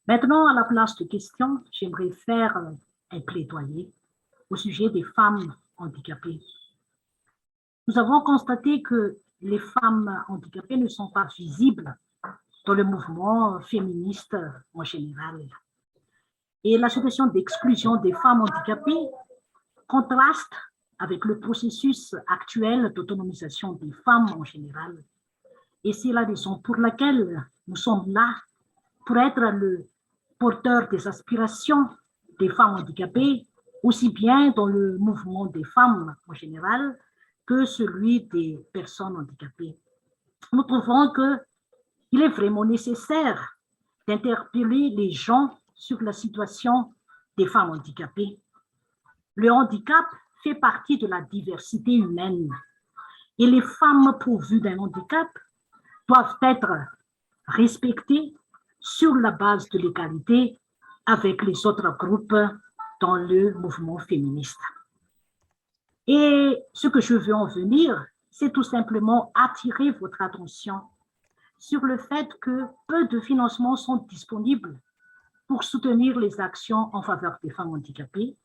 Maintenant, à la place de questions, j'aimerais faire un plaidoyer au sujet des femmes handicapées. Nous avons constaté que les femmes handicapées ne sont pas visibles dans le mouvement féministe en général. Et la situation d'exclusion des femmes handicapées contraste avec le processus actuel d'autonomisation des femmes en général. Et c'est la raison pour laquelle nous sommes là, pour être le porteur des aspirations des femmes handicapées, aussi bien dans le mouvement des femmes en général que celui des personnes handicapées. Nous trouvons qu'il est vraiment nécessaire d'interpeller les gens sur la situation des femmes handicapées. Le handicap fait partie de la diversité humaine et les femmes pourvues d'un handicap doivent être respectées sur la base de l'égalité avec les autres groupes dans le mouvement féministe. Et ce que je veux en venir, c'est tout simplement attirer votre attention sur le fait que peu de financements sont disponibles pour soutenir les actions en faveur des femmes handicapées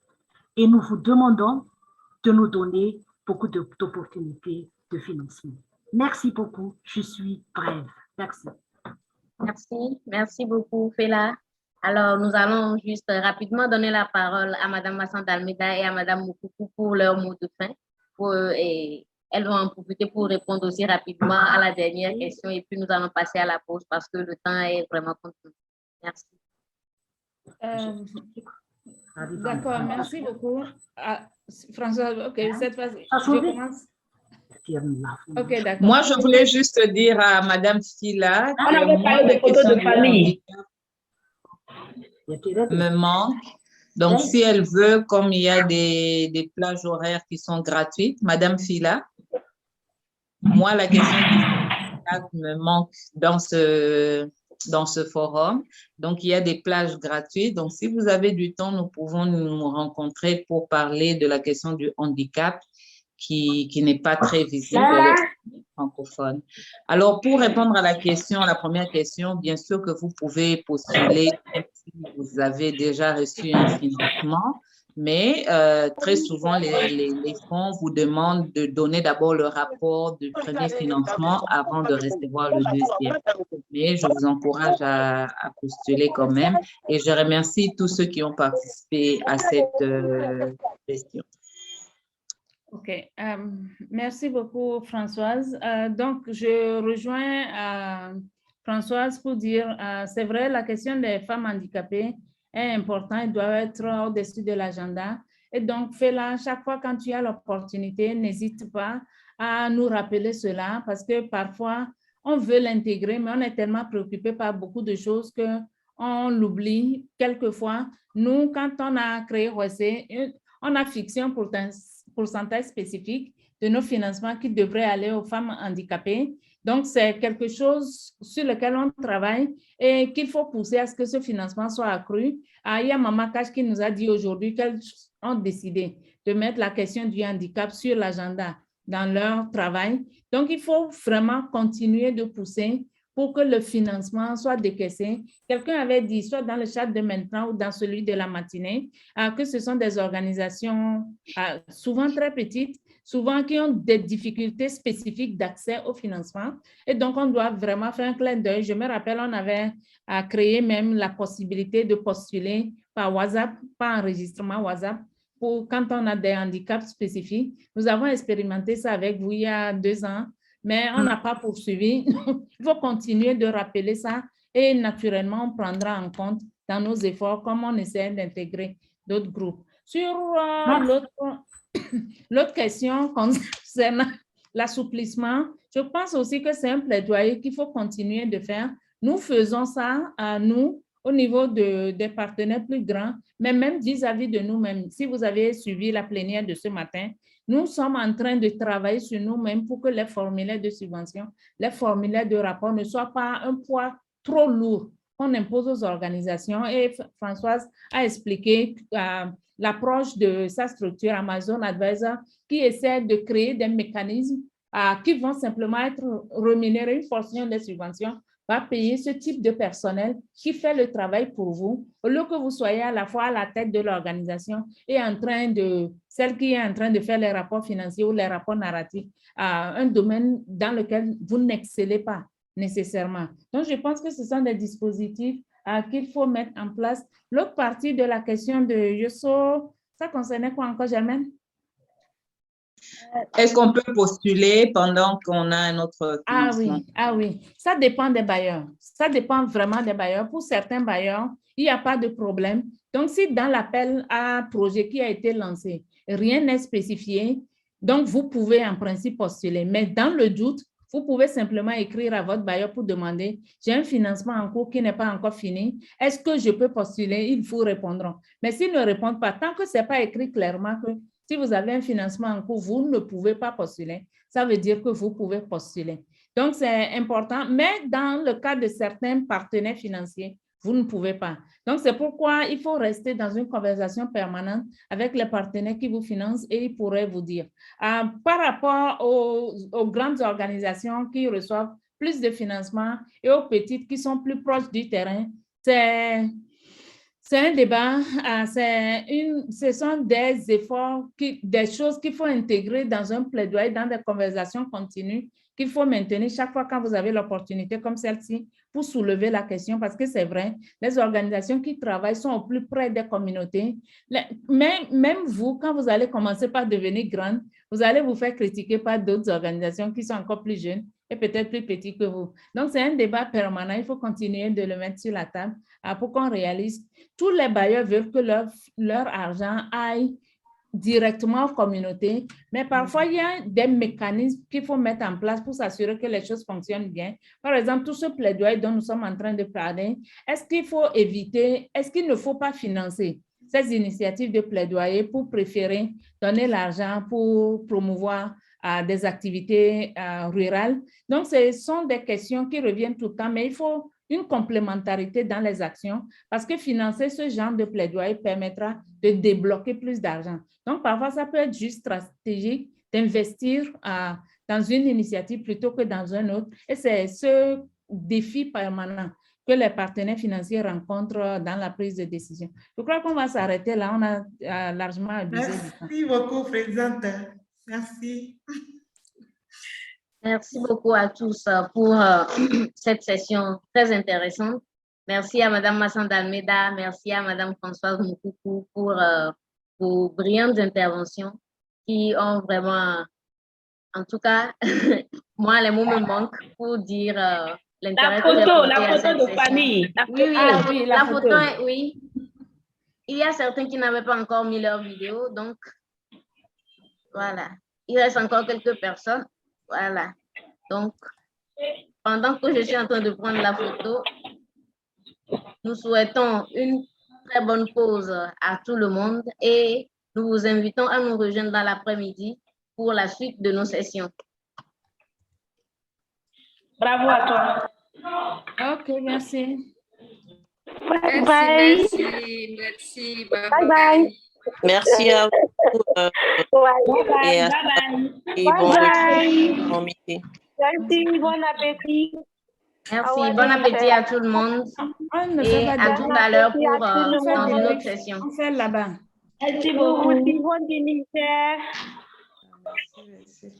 et nous vous demandons de nous donner beaucoup d'opportunités de financement. Merci beaucoup, je suis brève. Merci. Merci beaucoup, Fela. Alors, nous allons juste rapidement donner la parole à Mme Masson d'Almeida et à Mme Moukoukou pour leur mot de fin. Et elles vont en profiter pour répondre aussi rapidement à la dernière question et puis nous allons passer à la pause parce que le temps est vraiment contraint. Merci. D'accord, merci beaucoup. François, ok, cette fois-ci, je commence. Okay, moi, je voulais juste dire à Madame Fila on avait parlé de photos de famille. Me manque. Donc, si elle veut, comme il y a des plages horaires qui sont gratuites, Madame Fila, moi, la question me manque dans ce forum. Donc, il y a des plages gratuites. Donc, si vous avez du temps, nous pouvons nous rencontrer pour parler de la question du handicap qui n'est pas très visible dans les francophones. Alors, pour répondre à la première question, bien sûr que vous pouvez postuler si vous avez déjà reçu un financement, mais très souvent, les fonds vous demandent de donner d'abord le rapport du premier financement avant de recevoir le deuxième. Mais je vous encourage à postuler quand même et je remercie tous ceux qui ont participé à cette question. OK. Merci beaucoup, Françoise. Donc, je rejoins Françoise pour dire, c'est vrai, la question des femmes handicapées est importante, elle doit être au-dessus de l'agenda. Et donc, fais-la chaque fois quand tu as l'opportunité, n'hésite pas à nous rappeler cela parce que parfois, on veut l'intégrer, mais on est tellement préoccupé par beaucoup de choses qu'on l'oublie. Quelquefois, nous, quand on a créé OC, on a fixé un pourcentage spécifique de nos financements qui devraient aller aux femmes handicapées. Donc, c'est quelque chose sur lequel on travaille et qu'il faut pousser à ce que ce financement soit accru. Il y a Maman Cash qui nous a dit aujourd'hui qu'elles ont décidé de mettre la question du handicap sur l'agenda dans leur travail. Donc, il faut vraiment continuer de pousser pour que le financement soit décaissé. Quelqu'un avait dit, soit dans le chat de maintenant ou dans celui de la matinée, que ce sont des organisations souvent très petites, souvent qui ont des difficultés spécifiques d'accès au financement. Et donc, on doit vraiment faire un clin d'œil. Je me rappelle, on avait créé même la possibilité de postuler par WhatsApp, par enregistrement WhatsApp, pour quand on a des handicaps spécifiques. Nous avons expérimenté ça avec vous il y a 2 ans, mais on n'a pas poursuivi. Il faut continuer de rappeler ça et naturellement, on prendra en compte dans nos efforts comme on essaie d'intégrer d'autres groupes. Sur l'autre question concernant l'assouplissement, je pense aussi que c'est un plaidoyer qu'il faut continuer de faire. Nous faisons ça, nous, au niveau des partenaires plus grands, mais même vis-à-vis de nous-mêmes. Si vous avez suivi la plénière de ce matin, nous sommes en train de travailler sur nous-mêmes pour que les formulaires de subvention, les formulaires de rapport ne soient pas un poids trop lourd qu'on impose aux organisations. Et Françoise a expliqué l'approche de sa structure Amazon Advisor qui essaie de créer des mécanismes qui vont simplement être rémunérés. Une portion des subventions va payer ce type de personnel qui fait le travail pour vous, au lieu que vous soyez à la fois à la tête de l'organisation et celle qui est en train de faire les rapports financiers ou les rapports narratifs, un domaine dans lequel vous n'excellez pas nécessairement. Donc, je pense que ce sont des dispositifs qu'il faut mettre en place. L'autre partie de la question de Yosso, ça concernait quoi encore, Germaine? Est-ce qu'on peut postuler pendant qu'on a un autre financement? Oui, ça dépend des bailleurs. Ça dépend vraiment des bailleurs. Pour certains bailleurs, il n'y a pas de problème. Donc, si dans l'appel à projet qui a été lancé, rien n'est spécifié, donc vous pouvez en principe postuler. Mais dans le doute, vous pouvez simplement écrire à votre bailleur pour demander « J'ai un financement en cours qui n'est pas encore fini. Est-ce que je peux postuler? » Ils vous répondront. Mais s'ils ne répondent pas, tant que ce n'est pas écrit clairement que si vous avez un financement en cours, vous ne pouvez pas postuler. Ça veut dire que vous pouvez postuler. Donc, c'est important. Mais dans le cas de certains partenaires financiers, vous ne pouvez pas. Donc, c'est pourquoi il faut rester dans une conversation permanente avec les partenaires qui vous financent et ils pourraient vous dire. Par rapport aux grandes organisations qui reçoivent plus de financement et aux petites qui sont plus proches du terrain, c'est un débat, ce sont des efforts, des choses qu'il faut intégrer dans un plaidoyer, dans des conversations continues qu'il faut maintenir chaque fois quand vous avez l'opportunité comme celle-ci pour soulever la question parce que c'est vrai, les organisations qui travaillent sont au plus près des communautés. Même vous, quand vous allez commencer par devenir grande, vous allez vous faire critiquer par d'autres organisations qui sont encore plus jeunes et peut-être plus petites que vous. Donc, c'est un débat permanent. Il faut continuer de le mettre sur la table pour qu'on réalise. Tous les bailleurs veulent que leur argent aille directement aux communautés, mais parfois, il y a des mécanismes qu'il faut mettre en place pour s'assurer que les choses fonctionnent bien. Par exemple, tout ce plaidoyer dont nous sommes en train de parler, est-ce qu'il ne faut pas financer ces initiatives de plaidoyer pour préférer donner l'argent pour promouvoir des activités rurales? Donc, ce sont des questions qui reviennent tout le temps, mais il faut une complémentarité dans les actions parce que financer ce genre de plaidoyer permettra de débloquer plus d'argent. Donc, parfois, ça peut être juste stratégique d'investir dans une initiative plutôt que dans une autre. Et c'est ce défi permanent que les partenaires financiers rencontrent dans la prise de décision. Je crois qu'on va s'arrêter là. On a largement abusé du temps. Merci beaucoup, Présidente. Merci. Merci beaucoup à tous pour cette session très intéressante. Merci à Mme Massanda Almeida, merci à Mme Françoise Moukoukou pour vos brillantes interventions qui ont vraiment, en tout cas, moi, les mots me manquent pour dire l'intérêt que j'ai porté à cette de famille. Oui, la photo, oui. Il y a certains qui n'avaient pas encore mis leur vidéo, donc voilà. Il reste encore quelques personnes. Voilà. Donc, pendant que je suis en train de prendre la photo, nous souhaitons une très bonne pause à tout le monde et nous vous invitons à nous rejoindre dans l'après-midi pour la suite de nos sessions. Bravo à toi. OK, merci. Merci. Bye bye. Merci à vous. Et à bon meeting. Merci, bon appétit. Merci, bon appétit à tout le monde et à tout à l'heure pour dans une autre session. On fait là-bas. Merci beaucoup, Yvonne du Niger. Merci.